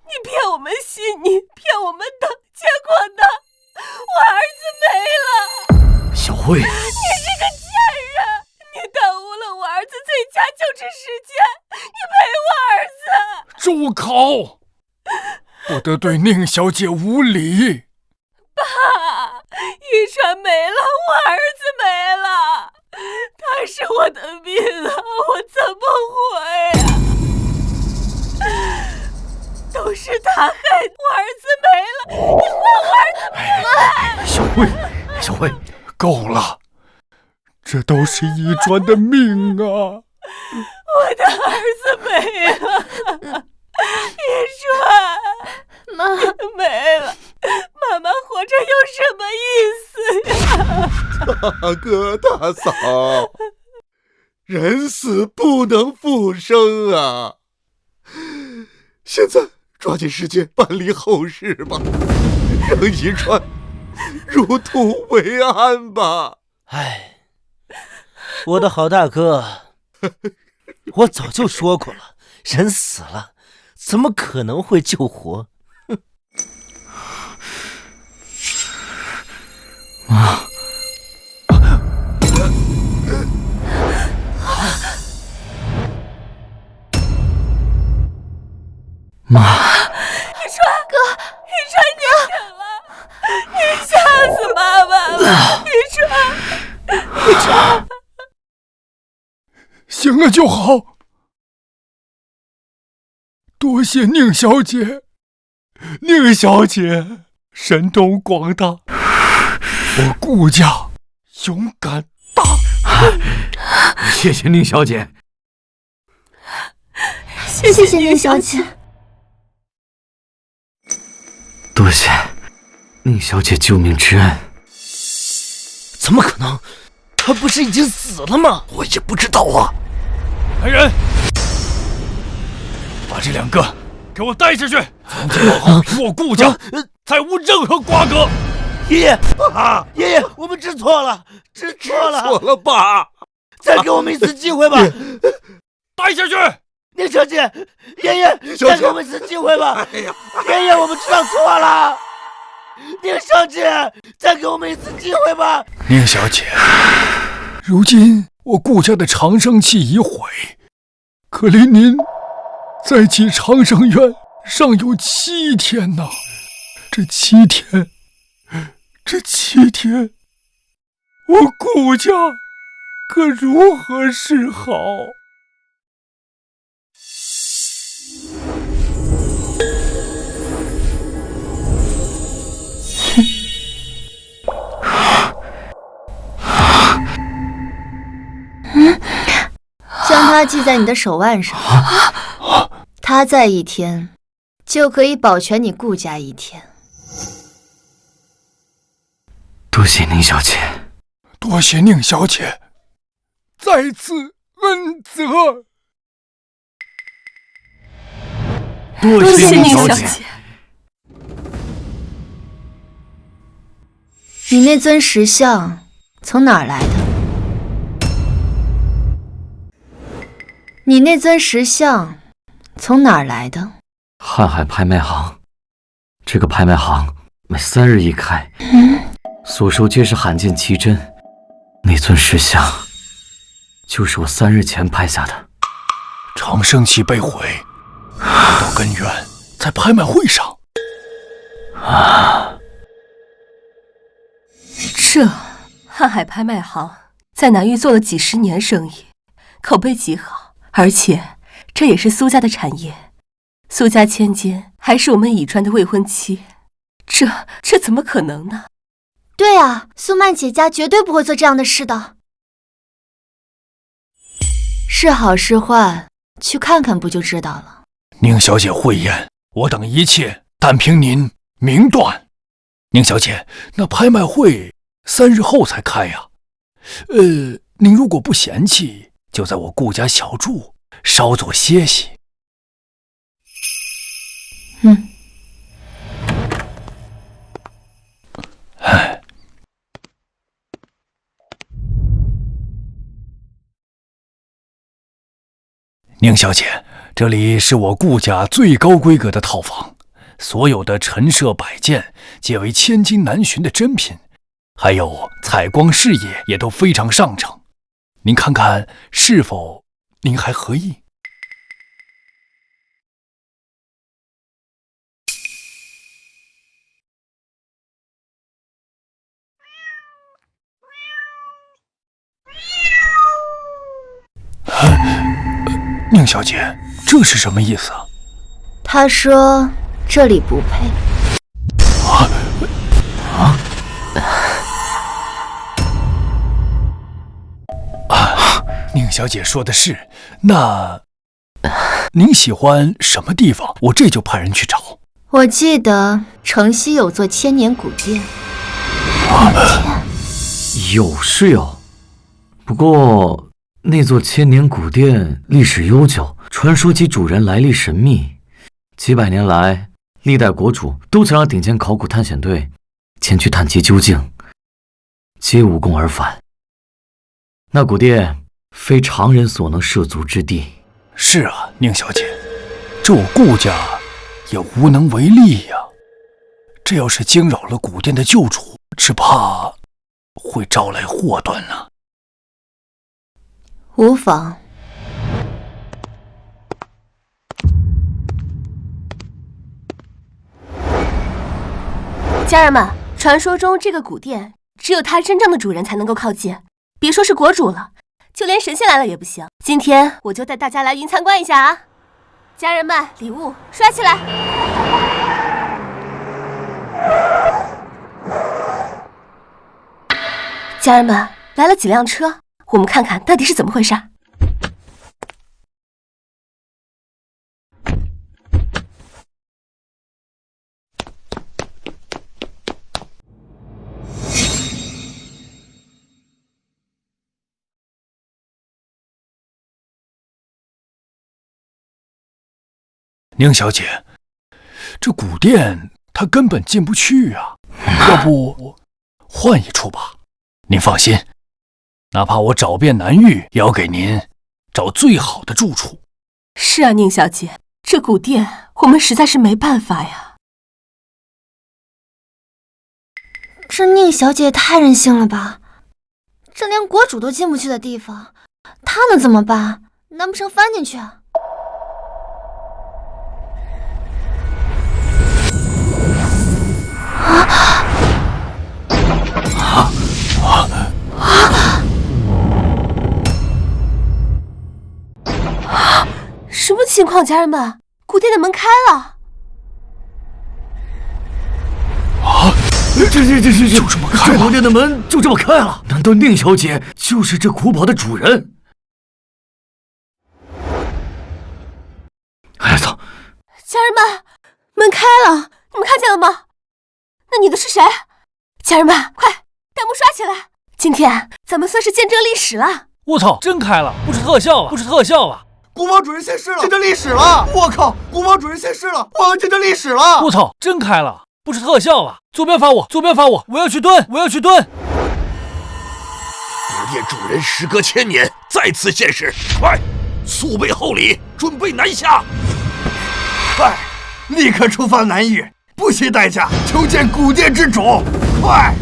你骗我们信你，骗我们等，结果呢？我儿子没了！小慧，你这个贱人！你耽误了我儿子最佳救治时间，你赔我儿子！住口！不得对宁小姐无礼！爸，遗传没了，我儿子没了，他是我的命啊，我怎么活呀？都是他害的，我儿子没了，你换我儿子命来！小慧，够了，这都是遗传的命啊！我的儿子没了，遗传，妈没了，妈妈活着有什么意思呀？大哥大嫂，人死不能复生啊！现在抓紧时间办理后事吧，让遗传入土为安吧。唉，我的好大哥，我早就说过了，人死了，怎么可能会救活？妈，妈，遗传哥，遗传你醒了，你吓死妈妈了，遗传，醒了就好。多谢宁小姐，宁小姐神通广大，我顾家勇敢大。谢谢宁小姐。谢谢宁小姐。多谢宁小姐救命之恩。怎么可能？他不是已经死了吗？我也不知道啊。来人，把这两个给我带下去！从今往后与我顾家再无任何瓜葛。爷爷，爷爷，我们知错了，知错了，错了吧？再给我们一次机会吧。带下去！宁小姐，爷爷，再给我们一次机会吧。爷爷，我们知道错了。宁小姐，再给我们一次机会吧。宁小姐，如今我顾家的长生期已毁，可离您再起长生院尚有7天呐。这7天，我顾家可如何是好？将它系在你的手腕上，它在1天，就可以保全你顾家1天。多谢宁小姐，多谢宁小姐，再次恩泽。多谢宁小姐。你那尊石像从哪儿来的？你那尊石像从哪儿来的？瀚海拍卖行，这个拍卖行每3日一开，所收皆是罕见奇珍。那尊石像就是我3日前拍下的。长生期被毁，到根源在拍卖会上。这瀚海拍卖行在南域做了几10年生意，口碑极好，而且这也是苏家的产业。苏家千金还是我们以川的未婚妻，这怎么可能呢？对啊，苏曼姐家绝对不会做这样的事的。是好是坏，去看看不就知道了。宁小姐慧眼，我等一切但凭您明断。宁小姐，那拍卖会3日后才开呀。您如果不嫌弃，就在我顾家小住，稍作歇息。宁小姐，这里是我顾家最高规格的套房，所有的陈设摆件皆为千金难寻的珍品，还有采光视野也都非常上乘。您看看是否您还合意？宁小姐，这是什么意思啊？他说这里不配。宁小姐说的是，那您喜欢什么地方？我这就派人去找。我记得城西有座千年古殿。有是有，不过那座千年古殿历史悠久，传说其主人来历神秘。几百年来，历代国主都曾让顶尖考古探险队前去探其究竟，皆无功而返。那古殿非常人所能涉足之地。是啊，宁小姐，这我顾家也无能为力呀。这要是惊扰了古殿的旧主，只怕会招来祸端呢。无妨。家人们，传说中这个古殿只有它真正的主人才能够靠近，别说是国主了，就连神仙来了也不行。今天我就带大家来云参观一下啊！家人们，礼物刷起来！家人们，来了几辆车，我们看看到底是怎么回事。宁小姐，这古殿她根本进不去啊，要不换一处吧？您放心，哪怕我找遍南域，也要给您找最好的住处。是啊，宁小姐，这古殿我们实在是没办法呀。这宁小姐也太任性了吧！这连国主都进不去的地方，她能怎么办？难不成翻进去啊？什么情况，家人们？古殿的门开了！啊！这就这么开了？这古殿的门就这么开了？难道宁小姐就是这古堡的主人？哎操！家人们，门开了，你们看见了吗？那女的是谁？家人们，快弹幕刷起来！今天咱们算是见证历史了。我操，真开了！不是特效吧？不是特效吧？古堡主人现世了，见证历史了！我靠，古堡主人现世了，我们见证历史了！我操，真开了！不是特效吧？左边发我，左边发我，我要去蹲，我要去蹲！古殿主人时隔1000年再次现世，快，速备厚礼，准备南下！快，立刻出发南域，不惜代价求见古殿之主！快，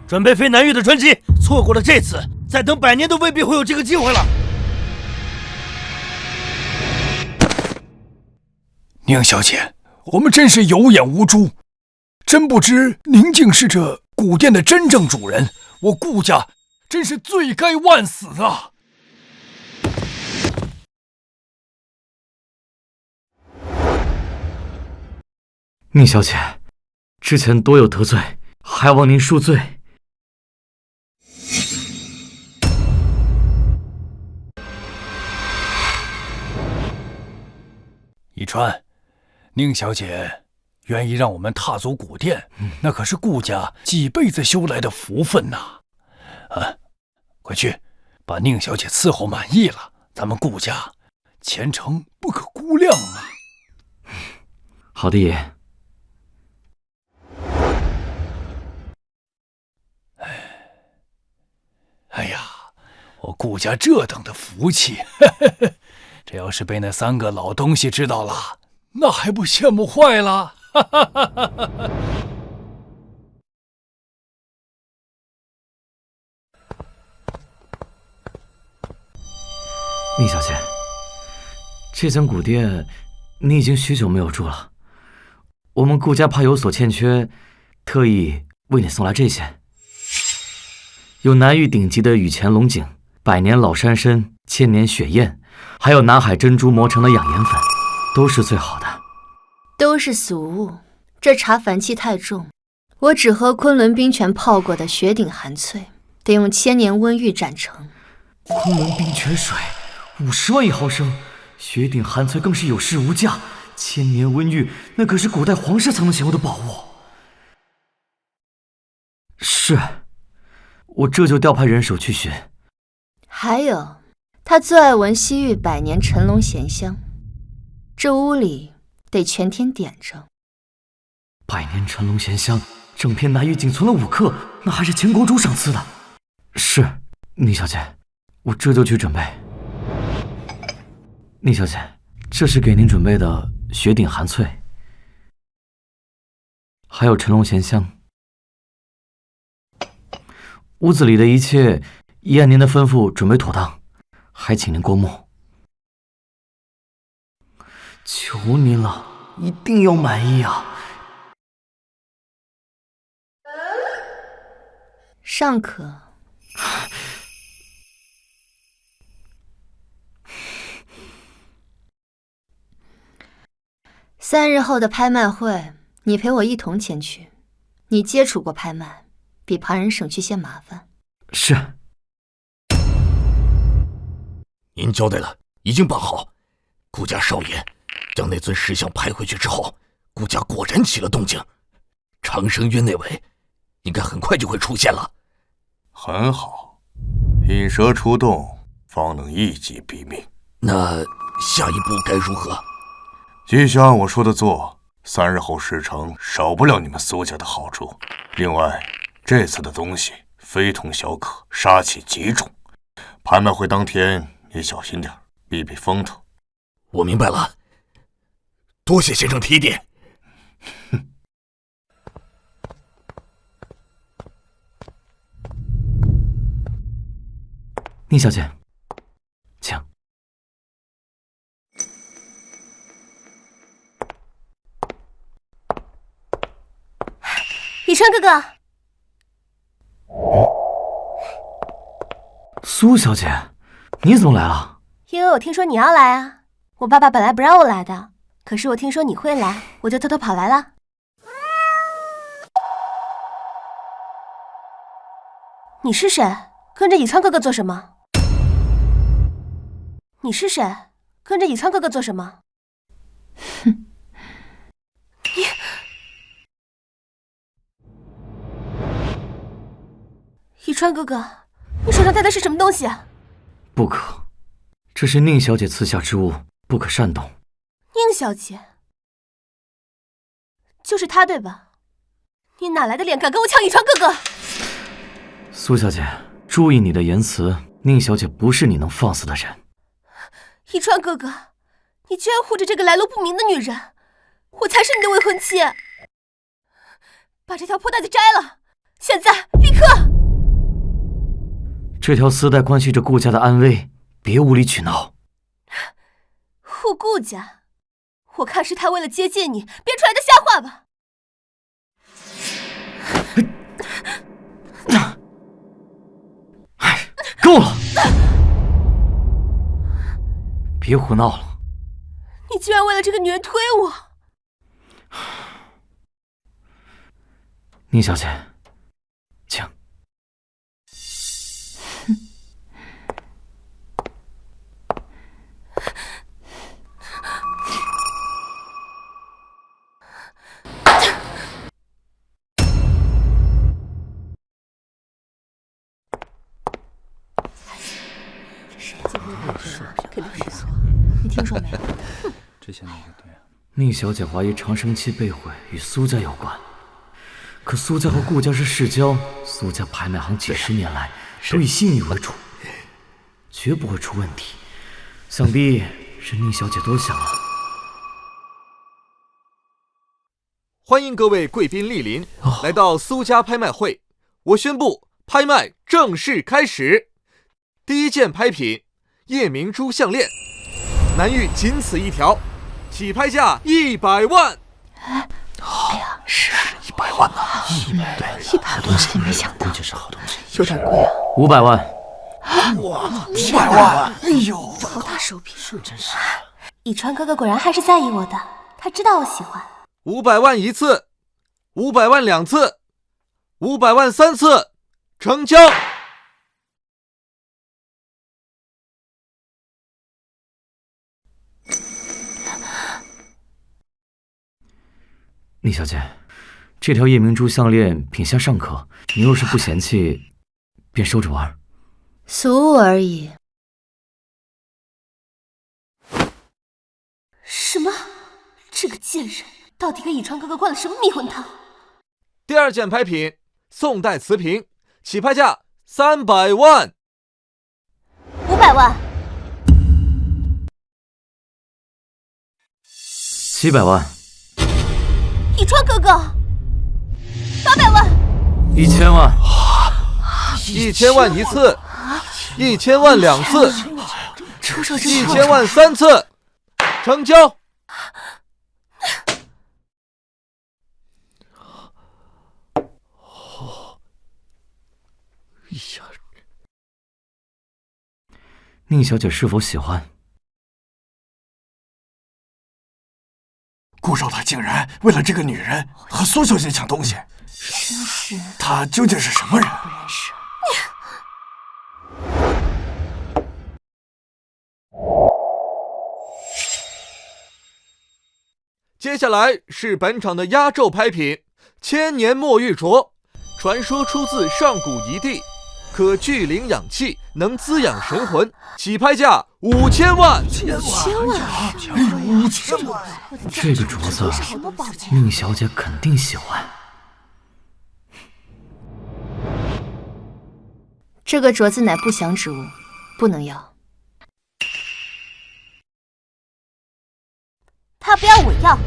准备飞南域的专机，错过了这次，再等100年都未必会有这个机会了。宁小姐，我们真是有眼无珠，真不知您竟是这古殿的真正主人，我顾家真是罪该万死啊！宁小姐，之前多有得罪，还望您恕罪。宜川，宁小姐愿意让我们踏足古殿，那可是顾家几辈子修来的福分呐！快去把宁小姐伺候满意了，咱们顾家前程不可估量啊！好的，爷。哎呀，我顾家这等的福气，这要是被那3个老东西知道了，那还不羡慕坏了？宁小姐，这间古殿你已经许久没有住了，我们顾家怕有所欠缺，特意为你送来这些。有南域顶级的雨前龙井、100年老山参、1000年雪燕，还有南海珍珠磨成的养颜粉，都是最好的。都是俗物，这茶烦气太重，我只喝昆仑冰泉泡过的雪顶寒萃，得用1000年温玉斩成。昆仑冰泉水50万1毫升，雪顶寒萃更是有市无价，1000年温玉那可是古代皇室才能享有的宝物。是，我这就调派人手去寻。还有，他最爱闻西域100年陈龙涎香，这屋里得全天点着。100年陈龙涎香，整片南域仅存了5克，那还是前国主赏赐的。是，宁小姐，我这就去准备。宁小姐，这是给您准备的雪顶寒萃，还有陈龙涎香。屋子里的一切已按您的吩咐准备妥当，还请您过目。求您了，一定要满意啊！尚可。3日后的拍卖会，你陪我一同前去。你接触过拍卖，比旁人省去些麻烦。是。您交代了，已经办好。顾家少爷将那尊石像拍回去之后，顾家果然起了动静。长生渊那位应该很快就会出现了。很好，引蛇出洞，方能一击毙命。那下一步该如何？继续按我说的做，3日后事成，少不了你们苏家的好处。另外，这次的东西非同小可，杀气极重，拍卖会当天也小心点，避避风头。我明白了，多谢先生提点。宁小姐，请。以川哥哥，苏小姐，你怎么来了？因为我听说你要来啊。我爸爸本来不让我来的，可是我听说你会来，我就偷偷跑来了。你是谁？跟着以川哥哥做什么？你是谁？跟着以川哥哥做什么？哼！以川哥哥，你手上戴的是什么东西啊？不可，这是宁小姐赐下之物，不可擅动。宁小姐，就是她对吧？你哪来的脸敢跟我抢以川哥哥？苏小姐，注意你的言辞，宁小姐不是你能放肆的人。以川哥哥，你居然护着这个来路不明的女人，我才是你的未婚妻。把这条破带子摘了，现在立刻！这条丝带关系着顾家的安危，别无理取闹。护顾家，我看是他为了接近你编出来的瞎话吧。够了！别胡闹了！你居然为了这个女人推我！宁小姐，请。你听说没有？之前那个对啊。宁小姐怀疑长生期被毁与苏家有关，可苏家和顾家是世交，苏家拍卖行几十年来都以信誉为主，绝不会出问题。想必是宁小姐多想了。欢迎各位贵宾莅临，来到苏家拍卖会。我宣布，拍卖正式开始。第一件拍品，夜明珠项链，南玉仅此一条，起拍价100万。哎呀，是100万啊！100万，真没想到，估计是好东西，有点贵啊。500万。哇，500万！哎呦，好大手笔，是真是。以川哥哥果然还是在意我的，他知道我喜欢。500万一次，500万2次，500万3次，成交。宁小姐，这条夜明珠项链品相尚可，你若是不嫌弃，便收着玩。俗物而已。什么？这个贱人到底给以川哥哥灌了什么迷魂汤？第二件拍品，宋代瓷瓶，起拍价300万。500万。700万。以川哥哥，800万。1000万。1000万一次，1000万2次，1000万3次，成交。宁小姐是否喜欢？顾少他竟然为了这个女人和苏小姐抢东西，真是。他究竟是什么人？不认识。接下来是本场的压轴拍品，千年墨玉镯，传说出自上古遗地，可聚灵养气，能滋养神魂，起拍价5000万。5000万！5000万！这个镯子，宁小姐肯定喜欢。这个镯子乃不祥之物，不能要。他不要，我要。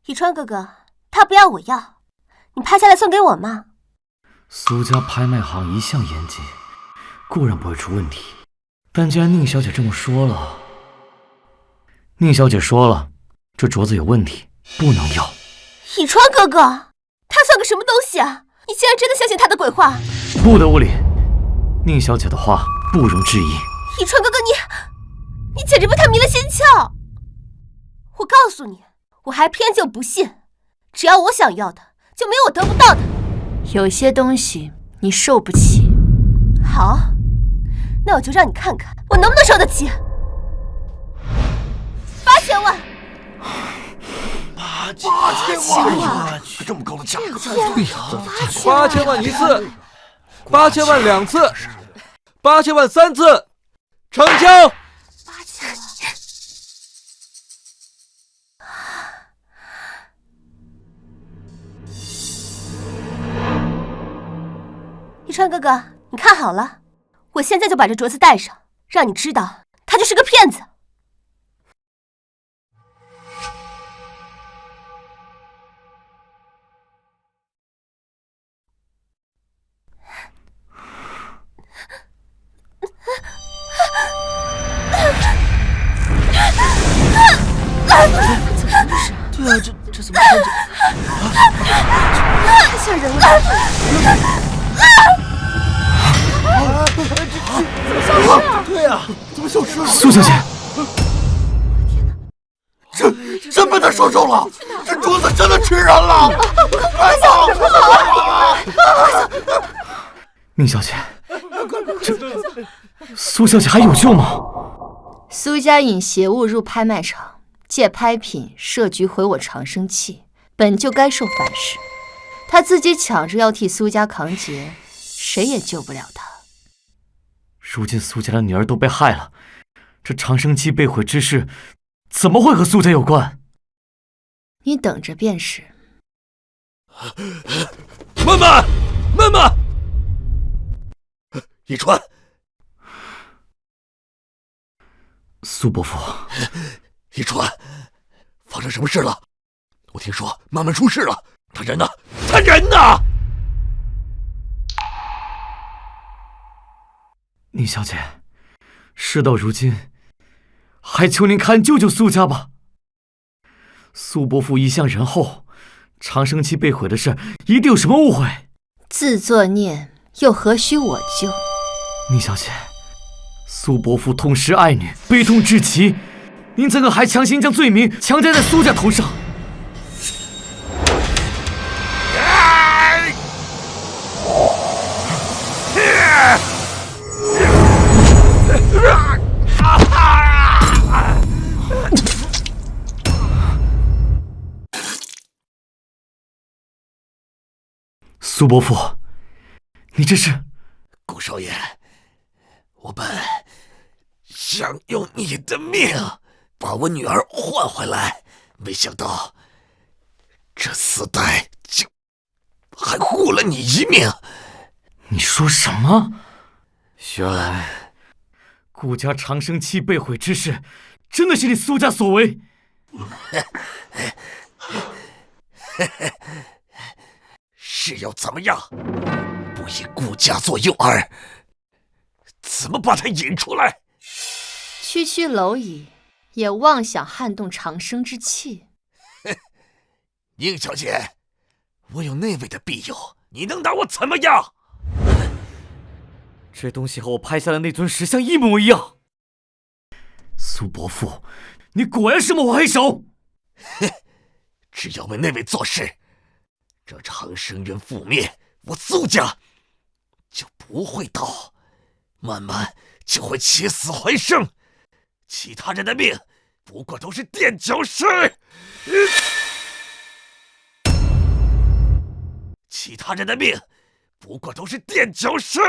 以川哥哥，他不要，我要。你拍下来送给我嘛？苏家拍卖行一向严谨，固然不会出问题。但既然宁小姐这么说了，这镯子有问题，不能要。以川哥哥，他算个什么东西啊？你竟然真的相信他的鬼话？不得无礼，宁小姐的话不容置疑。以川哥哥，你简直被他迷了心窍！我告诉你，我还偏就不信，只要我想要的，就没有我得不到的。有些东西你受不起。好，那我就让你看看我能不能受得起。8000万！8000万！这么高的价格，对呀，8000万1次，8000万2次，8000万3次，成交。8000万！一川哥哥，你看好了，我现在就把这镯子戴上，让你知道他就是个骗子。对啊，这怎么看着？太吓人了！对啊，怎么消失了？苏小姐，真被他说中了，这镯子真的吃人了！快走！宁小姐，这苏小姐还有救吗？苏家引邪物入拍卖场，借拍品设局毁我长生器，本就该受反噬。他自己抢着要替苏家扛劫，谁也救不了他。如今苏家的女儿都被害了，这长生器被毁之事，怎么会和苏家有关？你等着便是。慢慢，慢慢，一川，苏伯父，一川，发生什么事了？我听说慢慢出事了，他人呢？他人呢？宁小姐，事到如今，还求您看救救苏家吧。苏伯父一向仁厚，长生期被毁的事，一定有什么误会。自作孽，又何须我救？宁小姐，苏伯父痛失爱女，悲痛至极，您怎可还强行将罪名强加在苏家头上？苏伯父，你这是……顾少爷，我本想用你的命把我女儿换回来，没想到这4代竟还护了你一命。你说什么？原来顾家长生期被毁之事，真的是你苏家所为？是要怎么样？不以顾家做诱饵，怎么把他引出来？区区蝼蚁，也妄想撼动长生之气？宁小姐，我有那位的庇佑，你能拿我怎么样？这东西和我拍下的那尊石像一模一样。苏伯父，你果然是幕后黑手！只要为那位做事，这长生渊覆灭，我苏家就不会倒，慢慢就会起死回生，其他人的命不过都是垫脚石。其他人的命不过都是垫脚石。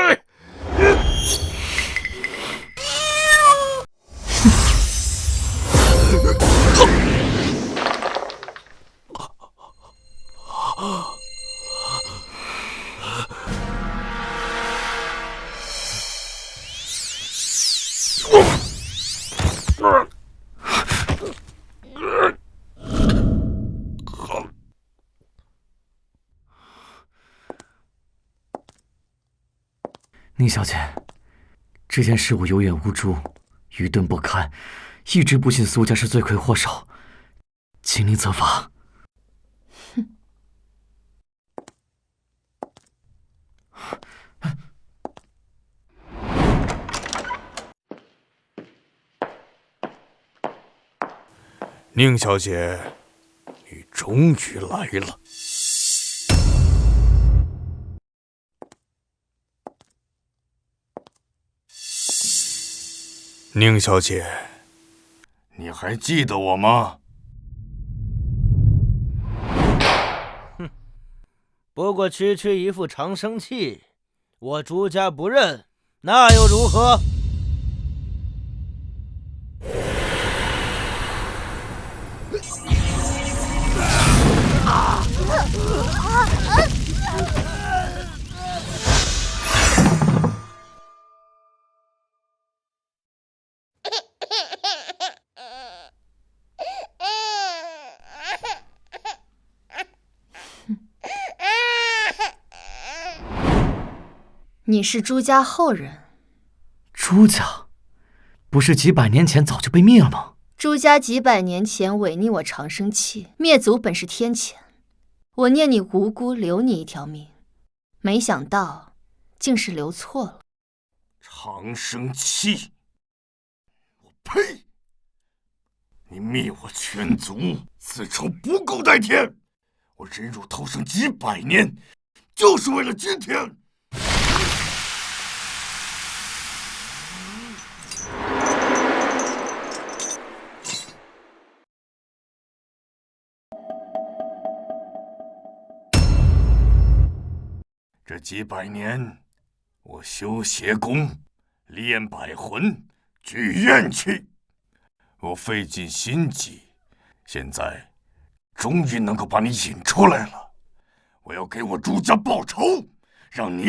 宁小姐，这件事我有眼无珠，愚钝不堪，一直不信苏家是罪魁祸首，请您责罚。宁小姐，你终于来了。宁小姐，你还记得我吗？哼，不过区区一副长生器，我朱家不认，那又如何？你是朱家后人？朱家，不是几百年前早就被灭了吗？朱家几百年前违逆我长生契，灭族本是天谴。我念你无辜，留你一条命，没想到竟是留错了。长生契，我呸！你灭我全族，此仇不共戴天。我忍辱偷生几百年，就是为了今天。这几百年，我修邪功，练百魂，聚怨气，我费尽心机，现在终于能够把你引出来了。我要给我朱家报仇，让你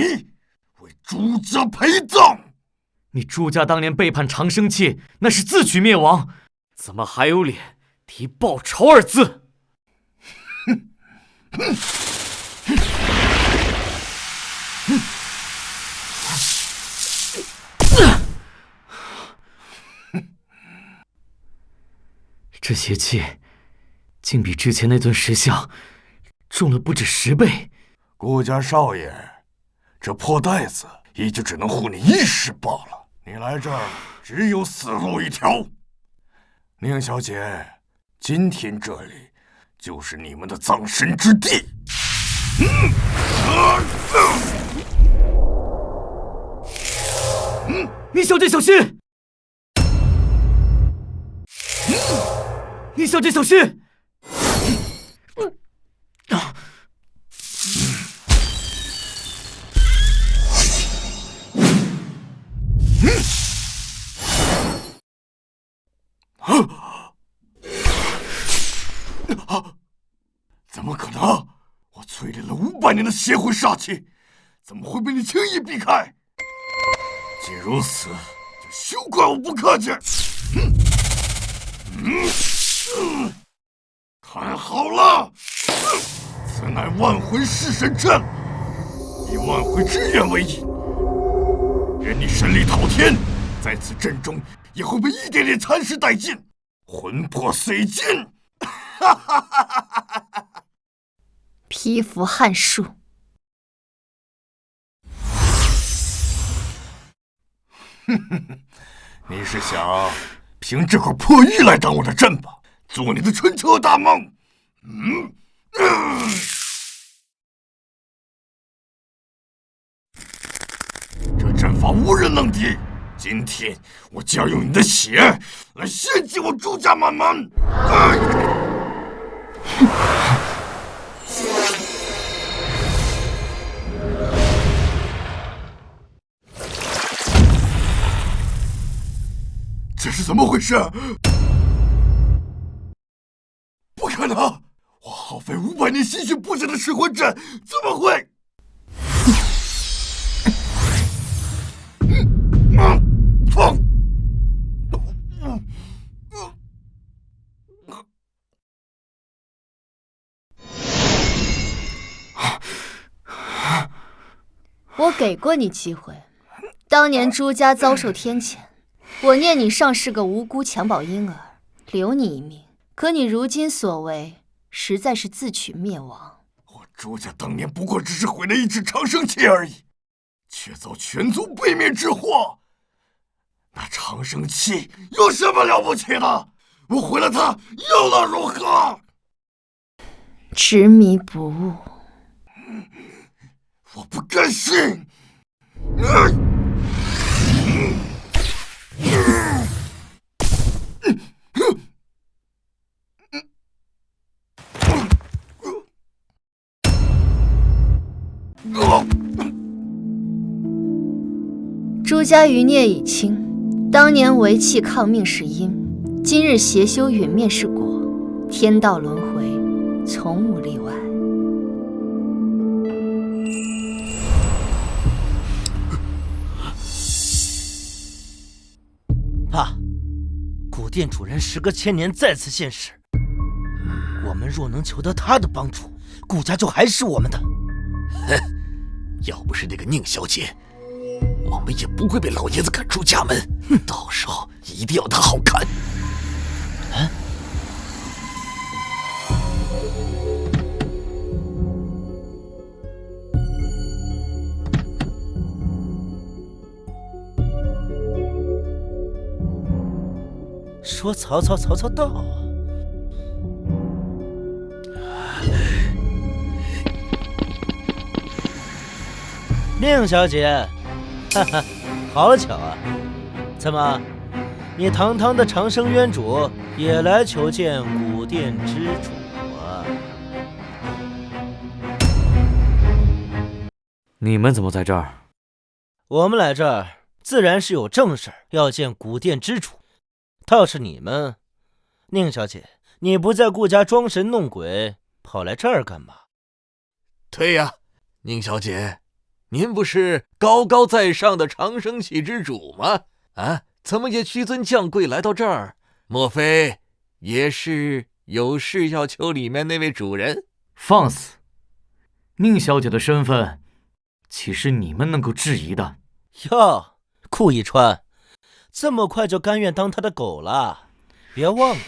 为朱家陪葬。你朱家当年背叛长生契，那是自取灭亡，怎么还有脸提报仇二字？这邪气竟比之前那尊石像重了不止10倍。顾家少爷，这破袋子也就只能护你一时罢了。你来这儿只有死路一条。宁小姐，今天这里就是你们的葬身之地。宁小姐小心！宁小姐小心！怎么可能？我淬炼了500年的邪魂煞气，怎么会被你轻易避开？既如此，就休怪我不客气。看好了，此乃万魂噬神阵，以万魂之元为引，任你神力滔天，在此阵中也会被一点点蚕食殆尽，魂魄碎尽。蚍蜉撼树。你是想凭这块破玉来当我的阵吧？做你的春秋大梦？这阵法无人能敌，今天我就要用你的血来献祭我朱家满门！这是怎么回事？不可能！我耗费500年心血布下的噬魂阵，怎么会？我给过你机会，当年朱家遭受天谴，我念你尚是个无辜襁褓婴儿，留你一命。可你如今所为，实在是自取灭亡。我朱家当年不过只是毁了一只长生器而已，却遭全族被灭之祸。那长生器有什么了不起的？我毁了它又能如何？执迷不悟，我不甘心！朱家余孽已清，当年为弃抗命是因，今日邪修陨灭是果，天道轮回，从无例外。爸，古殿主人时隔千年再次现世，我们若能求得他的帮助，顾家就还是我们的。哼，要不是那个宁小姐，我们也不会被老爷子赶出家门。到时候一定要她好看。说曹操，曹操到啊！宁小姐，哈哈，好巧啊！怎么，你堂堂的长生渊主也来求见古殿之主啊？你们怎么在这儿？我们来这儿自然是有正事要见古殿之主。倒是你们，宁小姐，你不在顾家装神弄鬼，跑来这儿干嘛？对呀，宁小姐，您不是高高在上的长生器之主吗？啊，怎么也屈尊降贵来到这儿？莫非也是有事要求里面那位主人？放肆！宁小姐的身份，岂是你们能够质疑的？哟，顾一川，这么快就甘愿当他的狗了？别忘了，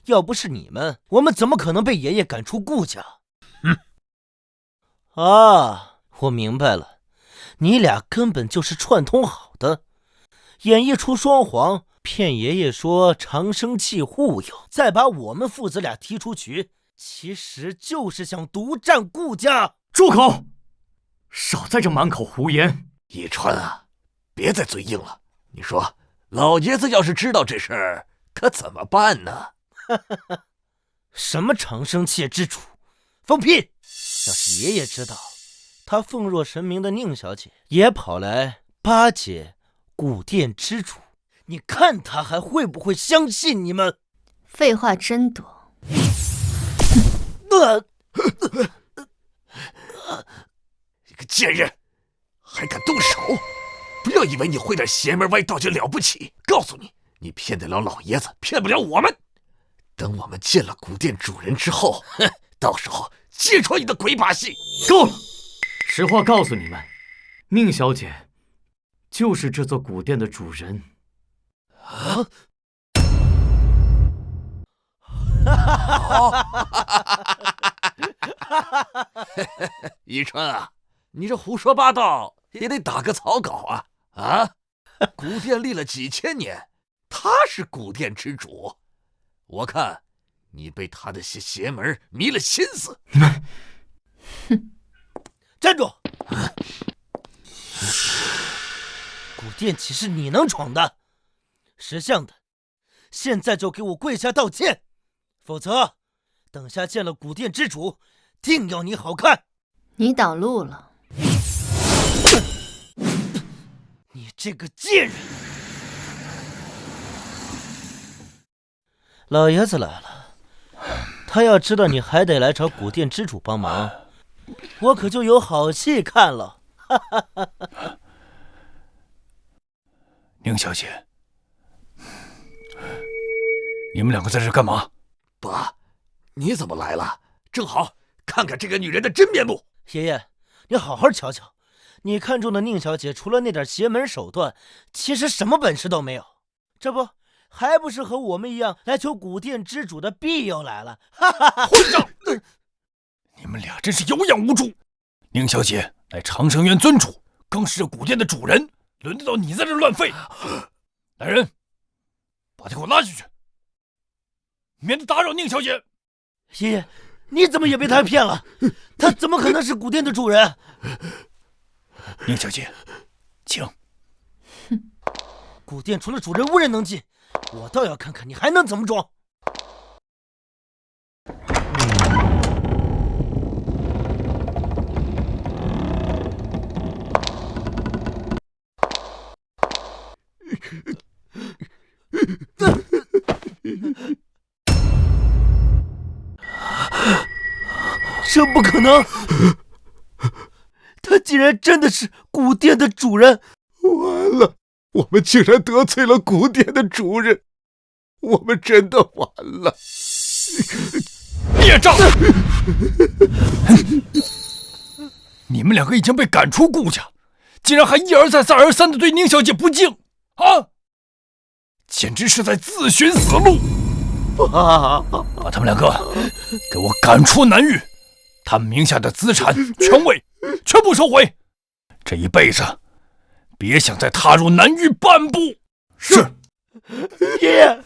要不是你们，我们怎么可能被爷爷赶出顾家？啊，我明白了，你俩根本就是串通好的，演一出双簧，骗爷爷说长生器护佑，再把我们父子俩踢出局，其实就是想独占顾家。住口！少在这满口胡言！一川啊，别再嘴硬了。你说，老爷子要是知道这事儿，可怎么办呢？什么长生器之主，放屁！要是爷爷知道，他奉若神明的宁小姐也跑来巴结古殿之主，你看他还会不会相信你们？废话真多。你个贱人，还敢动手！不要以为你会点邪门歪道就了不起，告诉你，你骗得了老爷子，骗不了我们。等我们见了古殿主人之后，到时候揭穿你的鬼把戏。够了！实话告诉你们，宁小姐就是这座古殿的主人。啊！一川啊，你这胡说八道也得打个草稿啊！啊，古殿立了几千年，他是古殿之主，我看你被他的邪门迷了心思。你们，哼！站住！古殿岂是你能闯的？识相的，现在就给我跪下道歉，否则等下见了古殿之主，定要你好看。你挡路了。你这个贱人！老爷子来了，他要知道你还得来找古殿之主帮忙，我可就有好戏看了。宁小姐，你们两个在这干嘛？爸，你怎么来了？正好看看这个女人的真面目。爷爷，你好好瞧瞧，你看中的宁小姐除了那点邪门手段，其实什么本事都没有。这不，还不是和我们一样来求古殿之主的庇佑来了？哈哈哈！混账！你们俩真是有眼无珠！宁小姐乃长生院尊主，更是这古殿的主人，轮得到你在这乱吠？来人，把他给我拉进去，免得打扰宁小姐。爷爷，你怎么也被他骗了？他怎么可能是古殿的主人？宁小姐，请。古殿除了主人无人能进，我倒要看看你还能怎么装。这不可能！他竟然真的是古殿的主人！完了，我们竟然得罪了古殿的主人，我们真的完了！孽障！你们两个已经被赶出顾家，竟然还一而再、再而三的对宁小姐不敬啊！简直是在自寻死路！把他们两个给我赶出南域，他们名下的资产、权位全部收回，这一辈子别想再踏入南域半步。是，爷爷，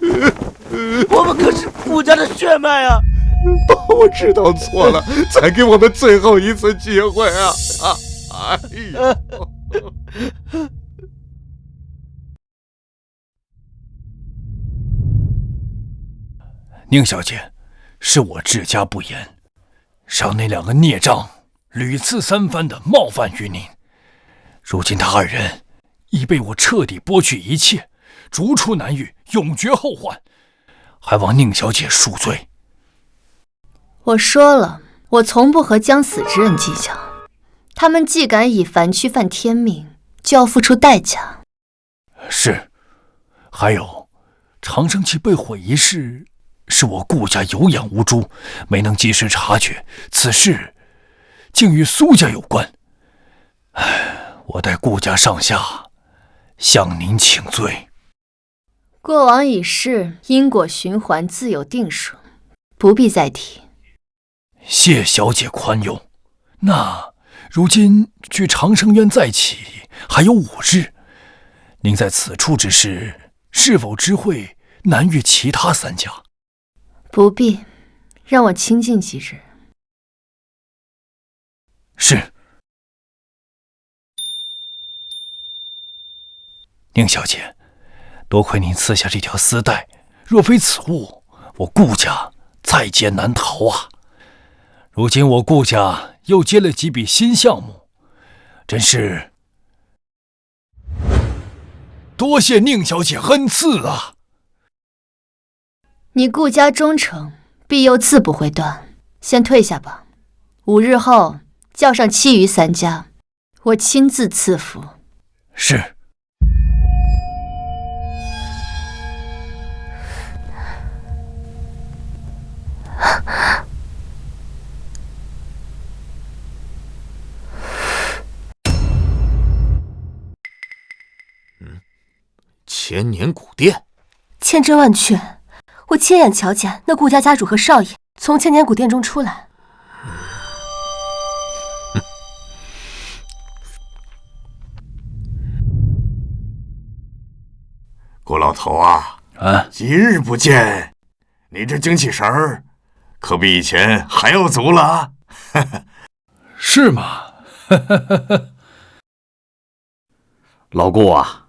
我们可是顾家的血脉啊！我知道错了，再给我们最后一次机会啊！哎呦！宁小姐，是我治家不严，让那两个孽障屡次三番的冒犯于您。如今他二人已被我彻底剥去一切，逐出南域，永绝后患，还望宁小姐恕罪。我说了，我从不和将死之人计较。他们既敢以凡躯犯天命，就要付出代价。是，还有长生器被毁一事，是我顾家有眼无珠，没能及时察觉，此事竟与苏家有关。我代顾家上下向您请罪。过往已逝，因果循环自有定数，不必再提。谢小姐宽宥。那如今距长生院再起还有5日，您在此处之时，是否知会南域其他3家？不必，让我清静几日。是。宁小姐，多亏您赐下这条丝带，若非此物，我顾家在劫难逃啊！如今我顾家又接了几笔新项目，真是多谢宁小姐恩赐啊！你顾家忠诚，庇佑自不会断。先退下吧，5日后叫上其余3家，我亲自赐福。是。千年古殿，千真万确，我亲眼瞧见那顾家家主和少爷从千年古殿中出来。顾老头啊，几日不见，你这精气神儿可比以前还要足了啊！是吗？老顾啊，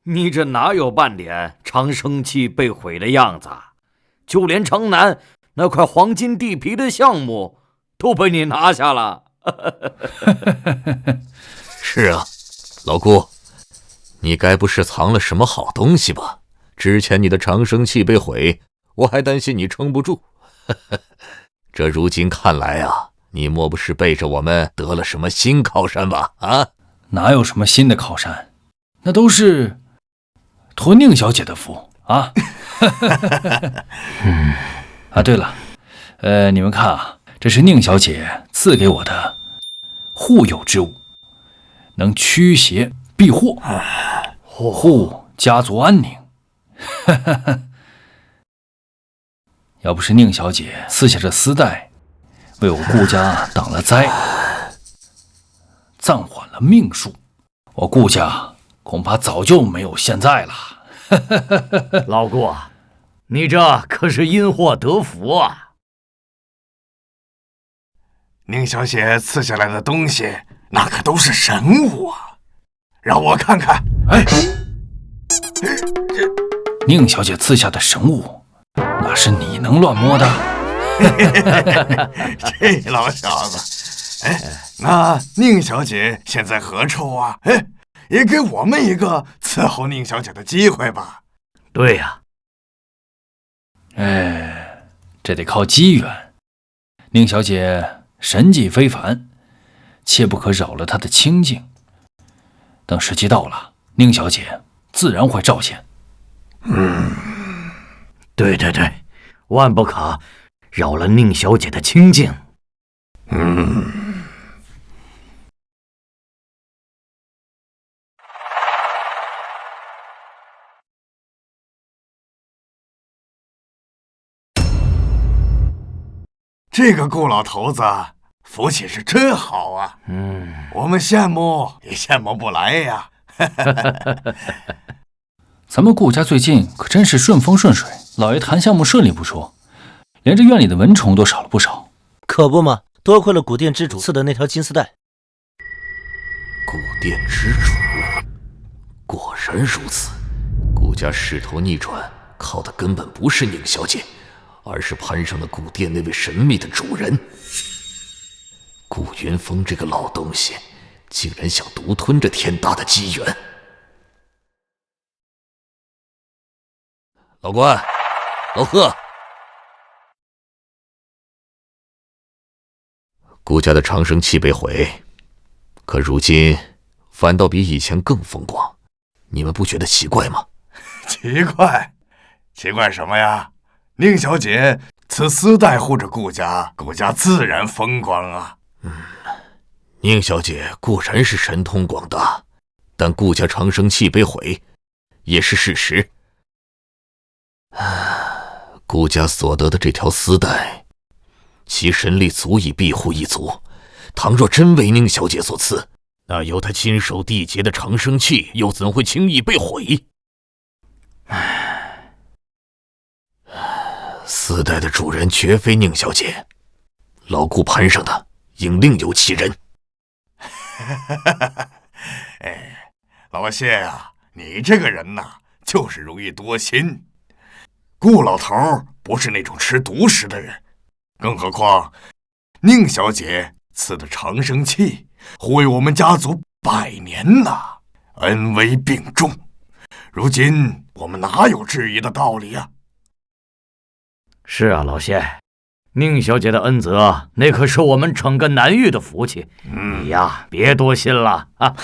你这哪有半点长生器被毁的样子？就连城南那块黄金地皮的项目都被你拿下了。是啊，老顾，你该不是藏了什么好东西吧？之前你的长生器被毁，我还担心你撑不住。这如今看来啊，你莫不是背着我们得了什么新靠山吧？啊，哪有什么新的靠山，那都是托宁小姐的福啊。啊，对了，你们看啊，这是宁小姐赐给我的护佑之物。能驱邪避祸，护家族安宁。要不是宁小姐撕下这丝带，为我顾家挡了灾，暂缓了命数，我顾家恐怕早就没有现在了。老顾，你这可是因祸得福啊！宁小姐赐下来的东西，那可都是神物啊！让我看看。哎，宁小姐赐下的神物，哪是你能乱摸的？这老小子，哎，那宁小姐现在何处啊？哎，也给我们一个伺候宁小姐的机会吧。对呀。哎，这得靠机缘。宁小姐神迹非凡，切不可扰了她的清静。等时机到了，宁小姐自然会照现。对对对，万不可扰了宁小姐的清静。这个顾老头子福气是真好啊！我们羡慕也羡慕不来呀。咱们顾家最近可真是顺风顺水，老爷谈项目顺利不说，连这院里的蚊虫都少了不少。可不嘛，多亏了古殿之主赐的那条金丝带。古殿之主，果然如此。顾家势头逆转，靠的根本不是宁小姐，而是攀上了古殿那位神秘的主人。顾云峰这个老东西，竟然想独吞这天大的机缘。老关，老贺，顾家的长生器被毁，可如今反倒比以前更风光，你们不觉得奇怪吗？奇怪？奇怪什么呀？宁小姐此丝带护着顾家，顾家自然风光啊。宁小姐固然是神通广大，但顾家长生器被毁也是事实。顾家所得的这条丝带，其神力足以庇护一族。倘若真为宁小姐所赐，那由她亲手缔结的长生器又怎会轻易被毁？丝带的主人绝非宁小姐，老顾攀上的应另有其人。哎，老谢啊，你这个人呐，就是容易多心。顾老头不是那种吃独食的人，更何况宁小姐赐的长生器护卫我们家族100年呐，恩威并重。如今我们哪有质疑的道理啊？是啊，老谢，宁小姐的恩泽，那可是我们整个南域的福气。你呀，别多心了啊。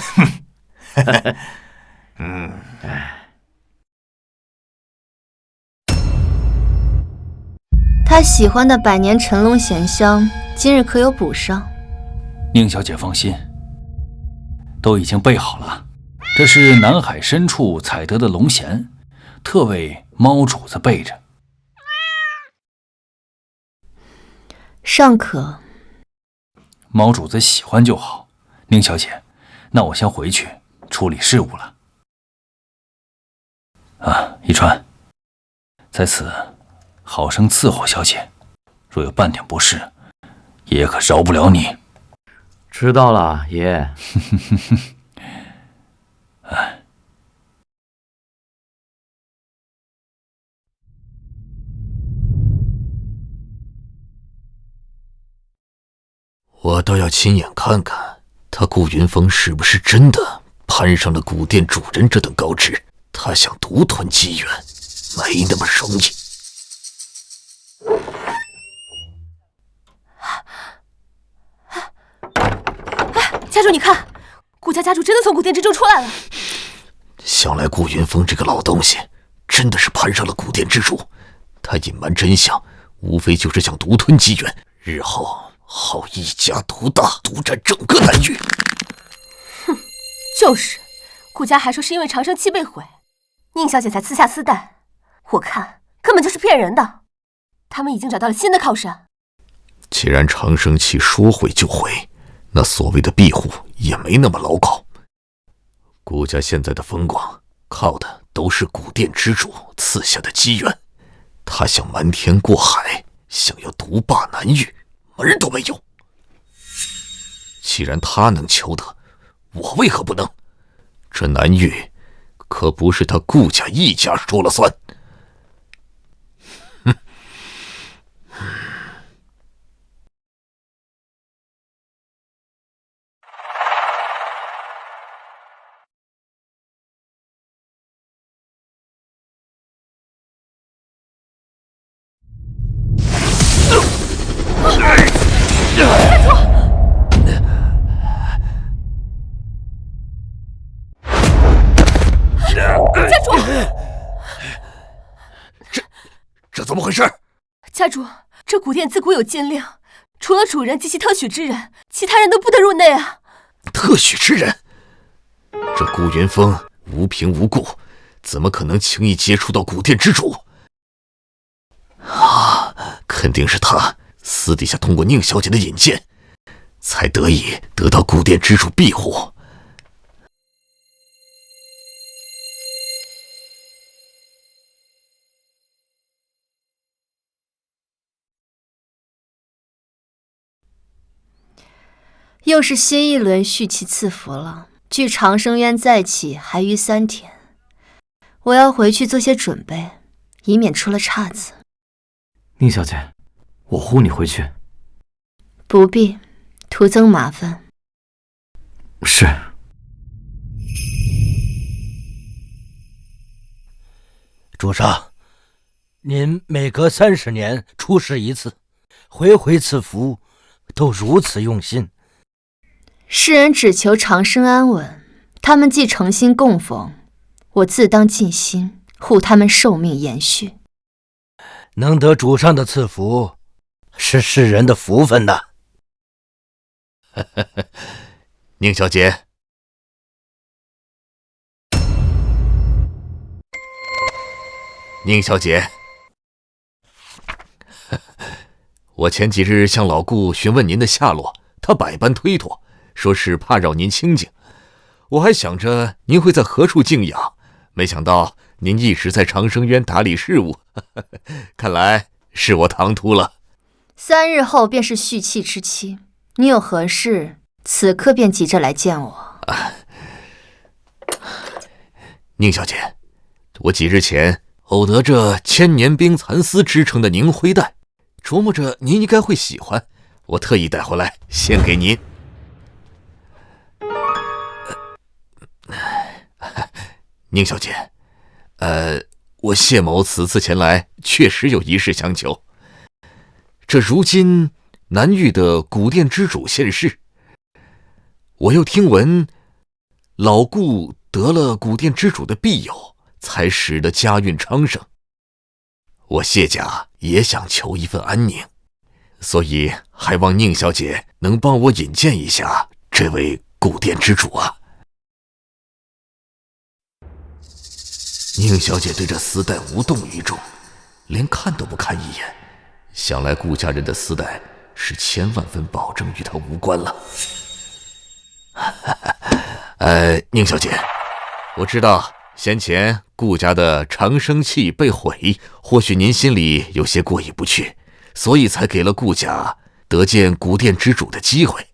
他喜欢的百年陈龙咸香，今日可有补上？宁小姐放心，都已经备好了。这是南海深处采得的龙涎，特为猫主子备着。尚可。猫主子喜欢就好。宁小姐，那我先回去处理事务了。一川，在此好生伺候小姐，若有半点不适，爷爷可饶不了你。知道了，爷。我倒要亲眼看看，他顾云峰是不是真的攀上了古殿主人这等高职。他想独吞机缘，没那么容易。家主，你看，顾家家主真的从古殿之中出来了。想来顾云峰这个老东西真的是攀上了古殿之主，他隐瞒真相，无非就是想独吞机缘，日后好一家独大，独占整个南域。就是，顾家还说是因为长生器被毁，宁小姐才私下私带，我看根本就是骗人的。他们已经找到了新的靠山。既然长生器说毁就毁，那所谓的庇护也没那么牢靠。顾家现在的风光，靠的都是古殿之主赐下的机缘。他想瞒天过海，想要独霸南域，门都没有。既然他能求得，我为何不能？这南域可不是他顾家一家说了算。家主，这怎么回事？家主，这古殿自古有禁令，除了主人及其特许之人，其他人都不得入内啊。特许之人？这顾云峰无凭无故，怎么可能轻易接触到古殿之主？肯定是他私底下通过宁小姐的引荐，才得以得到古殿之主庇护。又是新一轮续期赐福了，距长生渊再起还余3天，我要回去做些准备，以免出了岔子。宁小姐，我护你回去。不必，徒增麻烦。是。主上，您每隔30年出世一次，回回赐福，都如此用心。世人只求长生安稳，他们既诚心供奉，我自当尽心护他们寿命延续。能得主上的赐福，是世人的福分呐。宁小姐，宁小姐，我前几日向老顾询问您的下落，他百般推脱，说是怕扰您清静。我还想着您会在何处静养，没想到您一直在长生渊打理事务，看来是我唐突了。3日后便是续期之期，你有何事，此刻便急着来见我。宁小姐，我几日前偶得这千年冰蚕丝织成的凝灰带，琢磨着您应该会喜欢，我特意带回来献给您。宁小姐，我谢某此次前来确实有一事相求。这如今南域的古殿之主现世，我又听闻老顾得了古殿之主的庇佑，才使得家运昌盛。我谢家也想求一份安宁，所以还望宁小姐能帮我引荐一下这位古殿之主啊。宁小姐对这丝带无动于衷，连看都不看一眼，想来顾家人的丝带是千万分保证与她无关了。宁小姐，我知道先前顾家的长生器被毁，或许您心里有些过意不去，所以才给了顾家得见古殿之主的机会。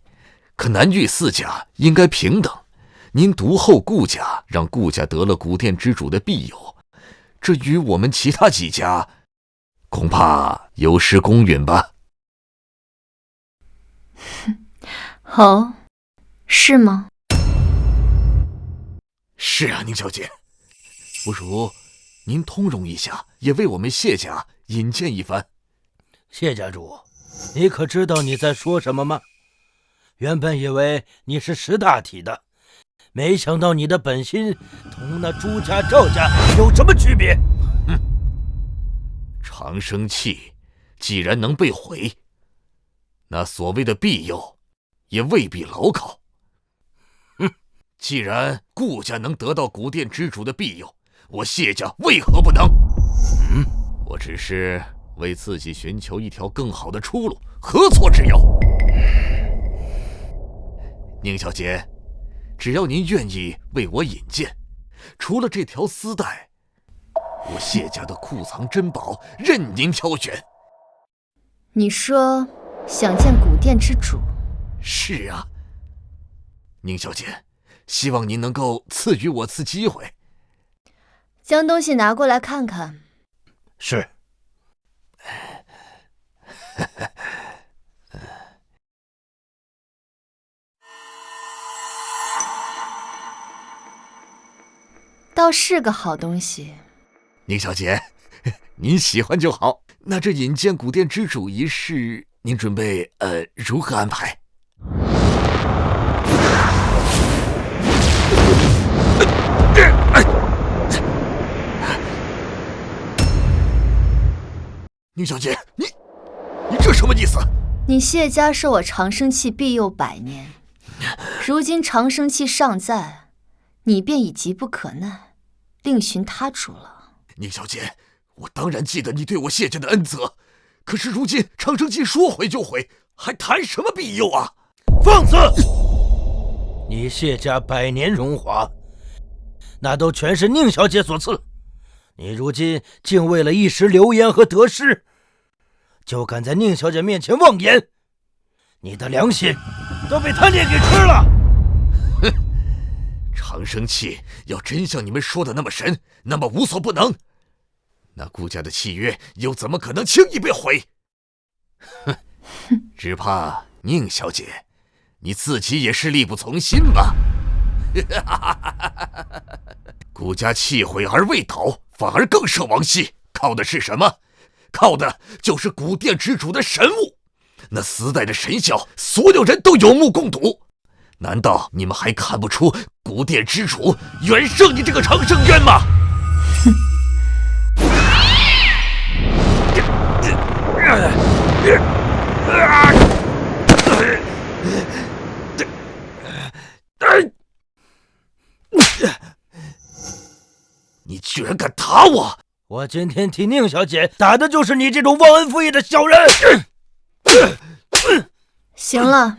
可南域4家应该平等，您独厚顾家，让顾家得了古殿之主的庇佑，这与我们其他几家恐怕有失公允吧？哦，是吗？是啊，宁小姐，不如您通融一下，也为我们谢家引荐一番。谢家主，你可知道你在说什么吗？原本以为你是识大体的，没想到你的本心同那朱家、赵家有什么区别？长生器既然能被毁，那所谓的庇佑也未必牢靠。既然顾家能得到古殿之主的庇佑，我谢家为何不能？我只是为自己寻求一条更好的出路，何错之有？宁小姐，只要您愿意为我引荐，除了这条丝带，我谢家的库藏珍宝任您挑选。你说想见古殿之主？是啊，宁小姐，希望您能够赐予我次机会。将东西拿过来看看。是。倒是个好东西。宁小姐，您喜欢就好。那这引荐古殿之主一事，您准备如何安排？宁小姐，你这什么意思？你谢家受我长生气庇佑100年，如今长生气尚在，你便已急不可耐，另寻他主了。宁小姐，我当然记得你对我谢家的恩泽，可是如今长生气说毁就毁，还谈什么庇佑啊？放肆！你谢家100年荣华，那都全是宁小姐所赐。你如今竟为了一时流言和得失，就敢在宁小姐面前妄言，你的良心都被贪念给吃了。哼，长生气要真像你们说的那么神，那么无所不能，那顾家的契约又怎么可能轻易被毁？哼，只怕宁小姐，你自己也是力不从心吧。顾家气毁而未倒，反而更涉亡息，靠的是什么？靠的就是古殿之主的神物。那丝带的神效，所有人都有目共睹。难道你们还看不出古殿之主远胜你这个长生渊吗？你居然敢打我！我今天替宁小姐打的就是你这种忘恩负义的小人！行了，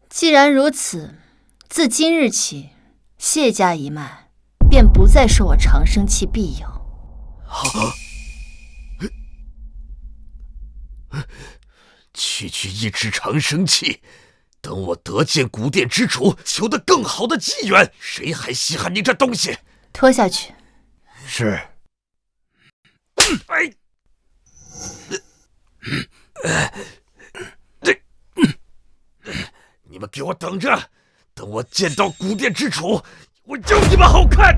既然如此，自今日起，谢家一脉便不再受我长生气庇佑。区区一支长生气，等我得见古殿之主，求得更好的机缘，谁还稀罕你这东西？拖下去。是。你们给我等着，等我见到古殿之主，我有你们好看！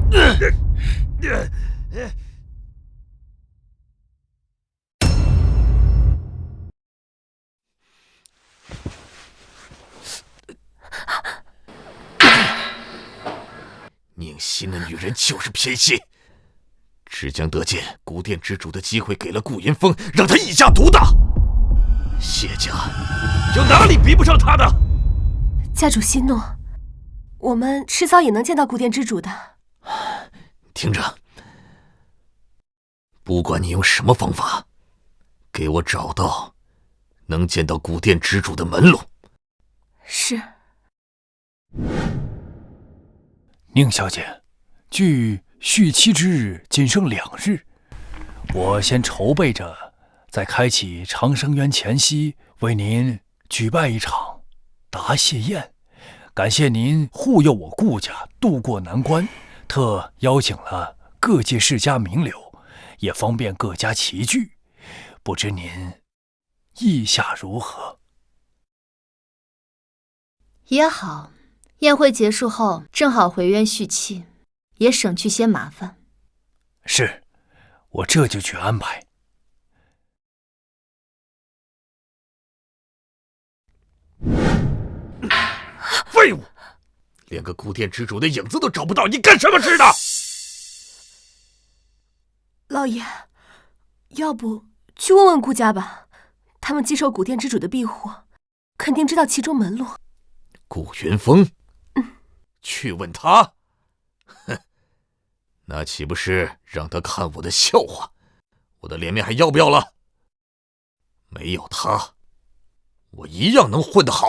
宁熙那女人就是偏心，只将得见古殿之主的机会给了顾云峰，让他一家独大。谢家有哪里比不上他的？家主息怒，我们迟早也能见到古殿之主的。听着，不管你用什么方法，给我找到能见到古殿之主的门路。是。宁小姐，距续期之日仅剩2日，我先筹备着，在开启长生渊前夕，为您举办一场答谢宴，感谢您护佑我顾家渡过难关，特邀请了各界世家名流，也方便各家齐聚，不知您意下如何？也好，宴会结束后正好回渊续期，也省去些麻烦。是，我这就去安排。废物，连个古殿之主的影子都找不到，你干什么吃的？老爷，要不去问问顾家吧，他们既受古殿之主的庇护，肯定知道其中门路。顾云峰，去问他？哼，那岂不是让他看我的笑话？我的脸面还要不要了？没有他，我一样能混得好。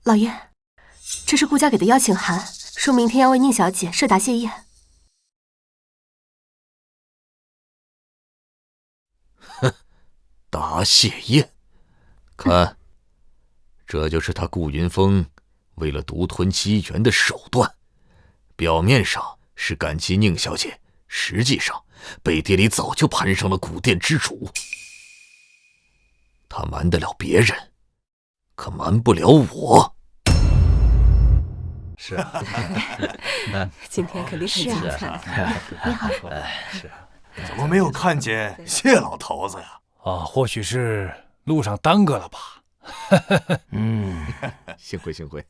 老爷，这是顾家给的邀请函，说明天要为宁小姐设答谢宴。哼，答谢宴，看，这就是他顾云峰为了独吞机缘的手段。表面上是感激宁小姐，实际上背地里早就攀上了古殿之主。他瞒得了别人，可瞒不了我。是啊，今天肯定很精彩。你好，是，怎么没有看见谢老头子呀？或许是路上耽搁了吧。幸会幸会。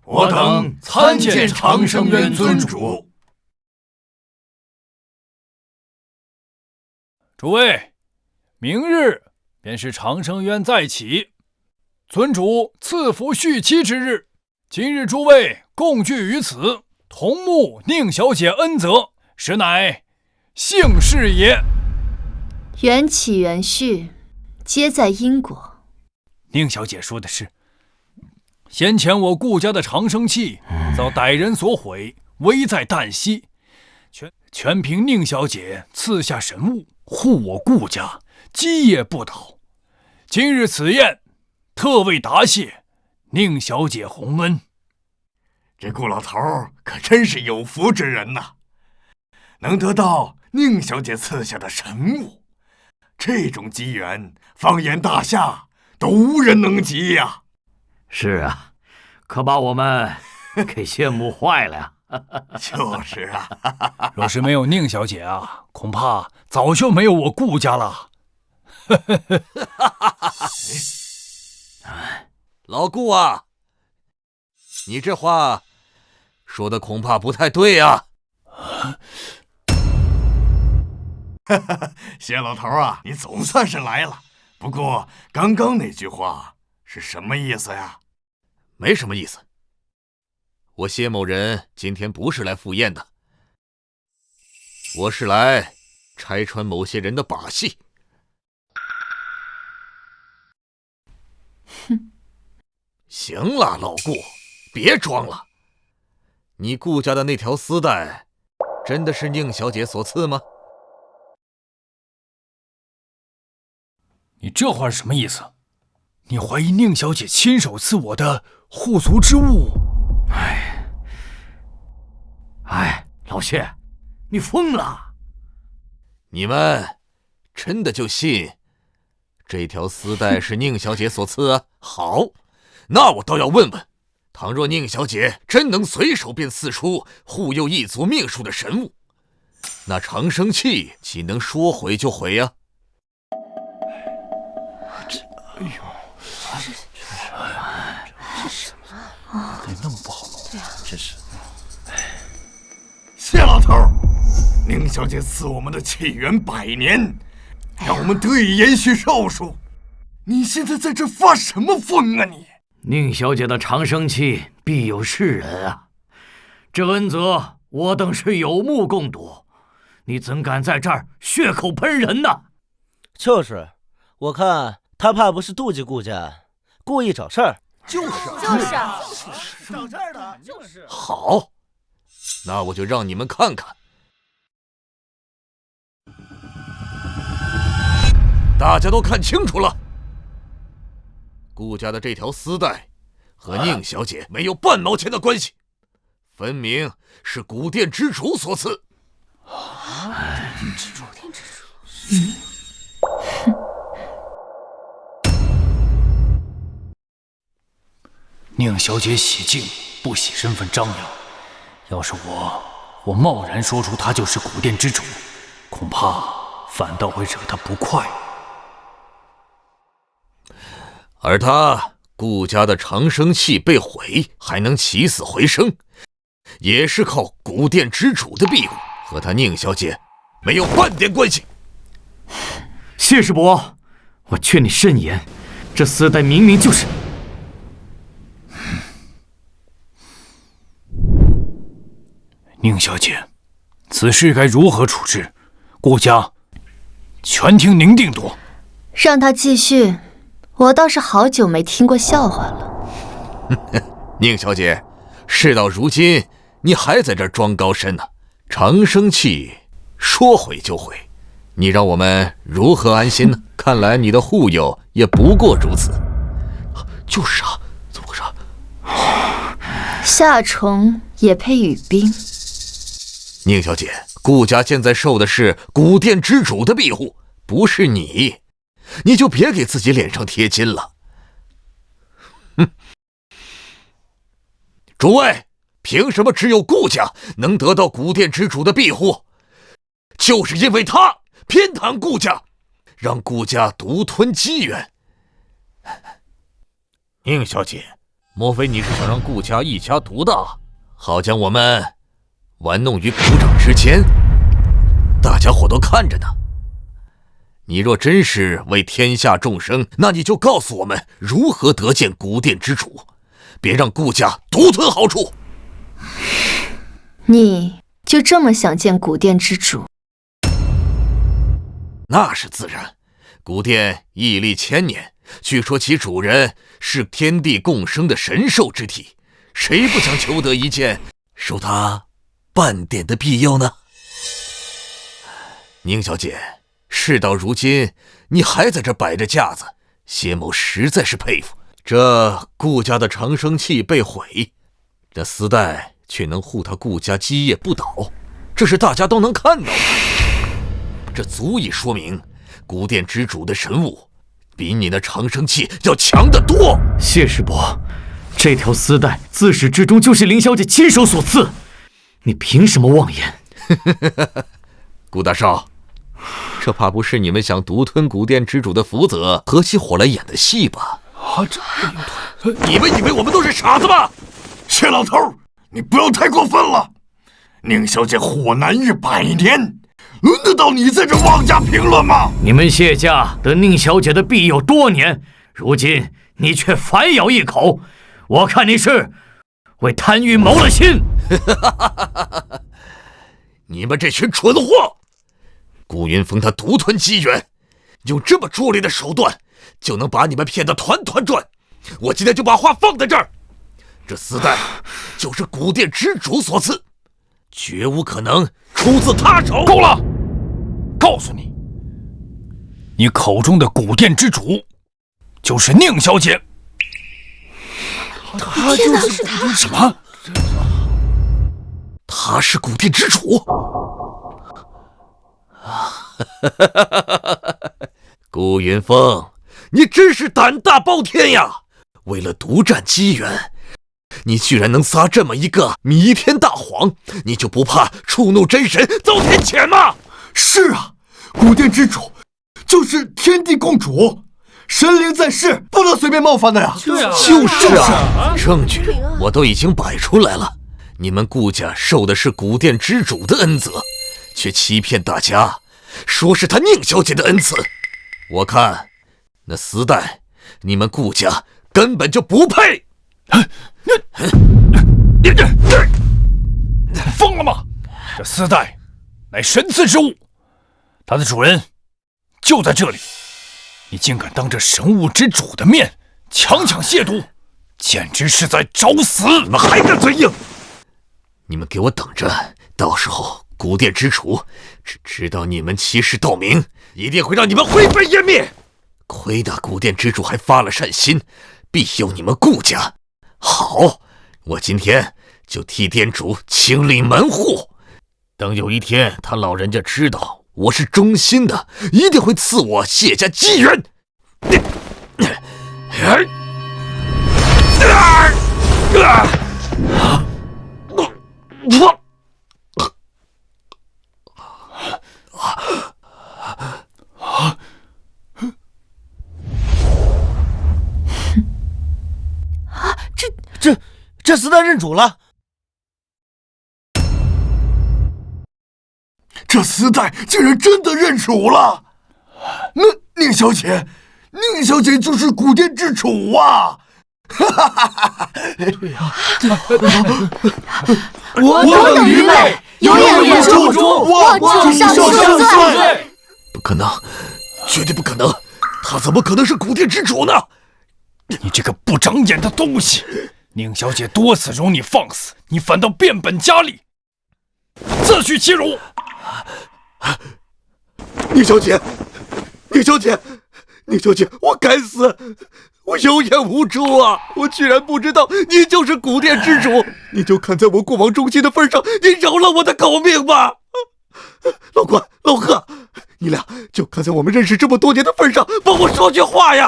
我等参见长生渊尊主。诸位，明日便是长生渊再起，尊主赐福续期之日。今日诸位共聚于此，同沐宁小姐恩泽，实乃幸事也。缘起缘续，皆在因果。宁小姐说的是，先前我顾家的长生器遭歹人所毁，危在旦夕，全凭宁小姐赐下神物护我顾家，基业不倒。今日此宴，特为答谢宁小姐洪恩。这顾老头可真是有福之人呐，能得到宁小姐赐下的神物，这种机缘，放眼大夏都无人能及呀。是啊，可把我们给羡慕坏了呀。就是啊，若是没有宁小姐啊，恐怕早就没有我顾家了。老顾啊，你这话说的恐怕不太对啊。谢老头啊，你总算是来了。不过刚刚那句话是什么意思呀？没什么意思。我谢某人今天不是来赴宴的，我是来拆穿某些人的把戏。哼，行了，老顾，别装了。你顾家的那条丝带，真的是宁小姐所赐吗？你这话是什么意思？你怀疑宁小姐亲手赐我的护足之物？老谢，你疯了！你们真的就信这条丝带是宁小姐所赐啊？好，那我倒要问问，倘若宁小姐真能随手便赐出护佑一族命数的神物，那长生器岂能说毁就毁呀？怎么那么不好弄？对啊，真是。谢老头，宁小姐赐我们的气缘100年，让我们得以延续寿数。你现在在这发什么疯啊你？宁小姐的长生器必有是人啊，这恩泽我等是有目共睹，你怎敢在这儿血口喷人呢？就是，我看他怕不是妒忌顾家，故意找事儿。就是找事儿的，就是。好，那我就让你们看看。大家都看清楚了，顾家的这条丝带和宁小姐没有半毛钱的关系，分明是古殿之主所赐。宁小姐喜静，不喜身份张扬。要是我贸然说出她就是古殿之主，恐怕反倒会惹她不快。而他顾家的长生器被毁，还能起死回生，也是靠古殿之主的庇护，和他宁小姐没有半点关系。谢师伯，我劝你慎言，这丝带明明就是……宁小姐，此事该如何处置？顾家全听您定夺。让他继续，我倒是好久没听过笑话了。宁小姐，事到如今，你还在这儿装高深呢？长生器说毁就毁，你让我们如何安心呢？看来你的护佑也不过如此。就是啊，怎么回事？夏虫也配语冰？宁小姐，顾家现在受的是古殿之主的庇护，不是你，你就别给自己脸上贴金了。哼！诸位，凭什么只有顾家能得到古殿之主的庇护？就是因为他偏袒顾家，让顾家独吞机缘。宁小姐，莫非你是想让顾家一家独大，好将我们玩弄于股掌之间？大家伙都看着呢。你若真是为天下众生，那你就告诉我们如何得见古殿之主，别让顾家独吞好处。你就这么想见古殿之主？那是自然，古殿屹立千年，据说其主人是天地共生的神兽之体，谁不想求得一见，受他半点的庇佑呢？宁小姐，事到如今，你还在这摆着架子，谢某实在是佩服。这顾家的长生器被毁，这丝带却能护他顾家基业不倒，这是大家都能看到的。这足以说明古殿之主的神物比你那长生器要强得多。谢师伯，这条丝带自始至终就是林小姐亲手所赐，你凭什么妄言？顾大少，这怕不是你们想独吞古殿之主的福泽，合起伙来演的戏吧？你们以为我们都是傻子吗？谢老头，你不要太过分了。宁小姐祸难日100年，轮得到你在这妄加评论吗？你们谢家得宁小姐的庇佑多年，如今你却反咬一口，我看你是为贪欲谋了心。你们这群蠢货！顾云峰他独吞机缘，用这么拙劣的手段就能把你们骗得团团转。我今天就把话放在这儿，这丝带就是古殿之主所赐，绝无可能出自他手。够了！告诉你，你口中的古殿之主就是宁小姐。他就是他！什么？他是古殿之主？顾云峰，你真是胆大包天呀！为了独占机缘，你居然能撒这么一个弥天大谎，你就不怕触怒真神遭天谴吗？是啊，古殿之主就是天地共主，神灵在世，不能随便冒犯的呀。就是啊，证据我都已经摆出来了。你们顾家受的是古殿之主的恩泽，却欺骗大家，说是他宁小姐的恩赐。我看那丝带，你们顾家根本就不配。疯了吗？这丝带乃神赐之物，它的主人就在这里，你竟敢当着神物之主的面强亵渎，简直是在找死！你们还敢嘴硬？你们给我等着，到时候古殿之主只知道你们欺世盗名，一定会让你们灰飞烟灭。亏得古殿之主还发了善心，庇佑你们顾家。好，我今天就替店主清理门户。等有一天他老人家知道我是忠心的，一定会赐我谢家机缘。这厮他认主了。这厮代竟然真的认主了！宁小姐，宁小姐就是古殿之主啊！哈哈哈哈！我等愚昧，有眼无珠，我主上恕罪。不可能，绝对不可能！他怎么可能是古殿之主呢？你这个不长眼的东西！宁小姐多次容你放肆，你反倒变本加厉，自取其辱。宁小姐，宁小姐，宁小姐，我该死！我有眼无珠啊！我居然不知道你就是古殿之主！你就看在我过往忠心的份上，你饶了我的狗命吧！老关、老贺，你俩就看在我们认识这么多年的份上，帮我说句话呀！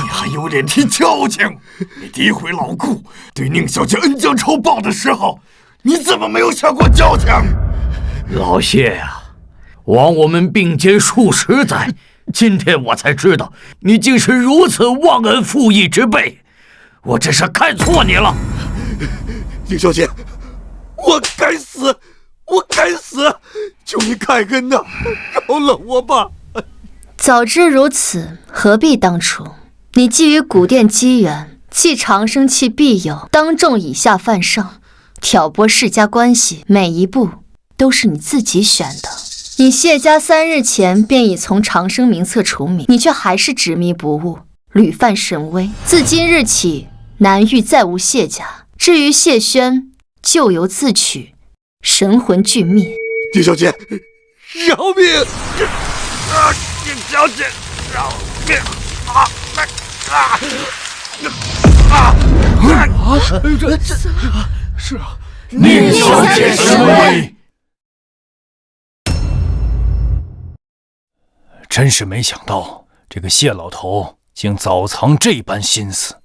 你还有脸提交情？你诋毁老顾，对宁小姐恩将仇报的时候，你怎么没有想过交情？老谢呀，枉我们并肩数十载，今天我才知道你竟是如此忘恩负义之辈，我真是看错你了。宁小姐，我该死，我该死！求你开恩呐，饶了我吧！早知如此，何必当初？你觊觎古殿机缘，弃长生器庇佑，当众以下犯上，挑拨世家关系，每一步都是你自己选的。你谢家3日前便已从长生名册除名，你却还是执迷不悟，屡犯神威。自今日起，南域再无谢家。至于谢轩，咎由自取，神魂俱灭。宁小姐，饶命！宁小姐，饶命！是啊，宁小姐神威！真是没想到，这个谢老头竟早藏这般心思，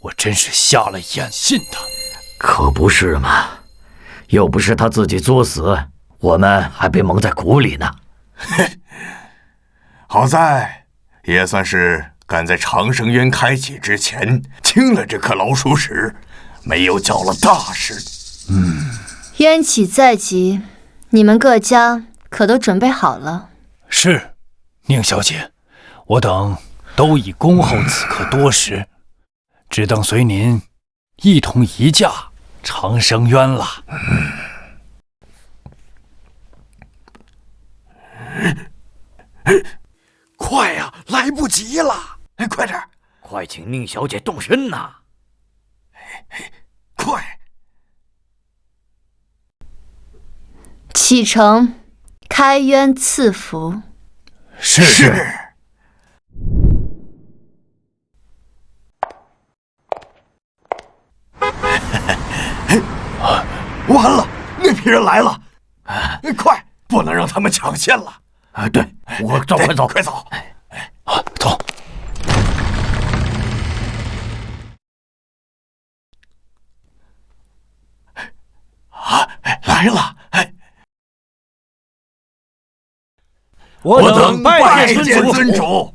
我真是瞎了眼信他。可不是嘛，又不是他自己作死，我们还被蒙在鼓里呢。好在也算是赶在长生渊开启之前清了这颗老鼠屎，没有搅了大事。冤起在即，你们各家可都准备好了？是，宁小姐，我等都已恭候此刻多时，只等随您一同移驾长生渊了。快呀，来不及了！快点，快请宁小姐动身呐！快！启程，开渊赐福。是。完了，那批人来了！快，不能让他们抢先了！对，我走，快走，快走！走。来了！我等拜见尊主。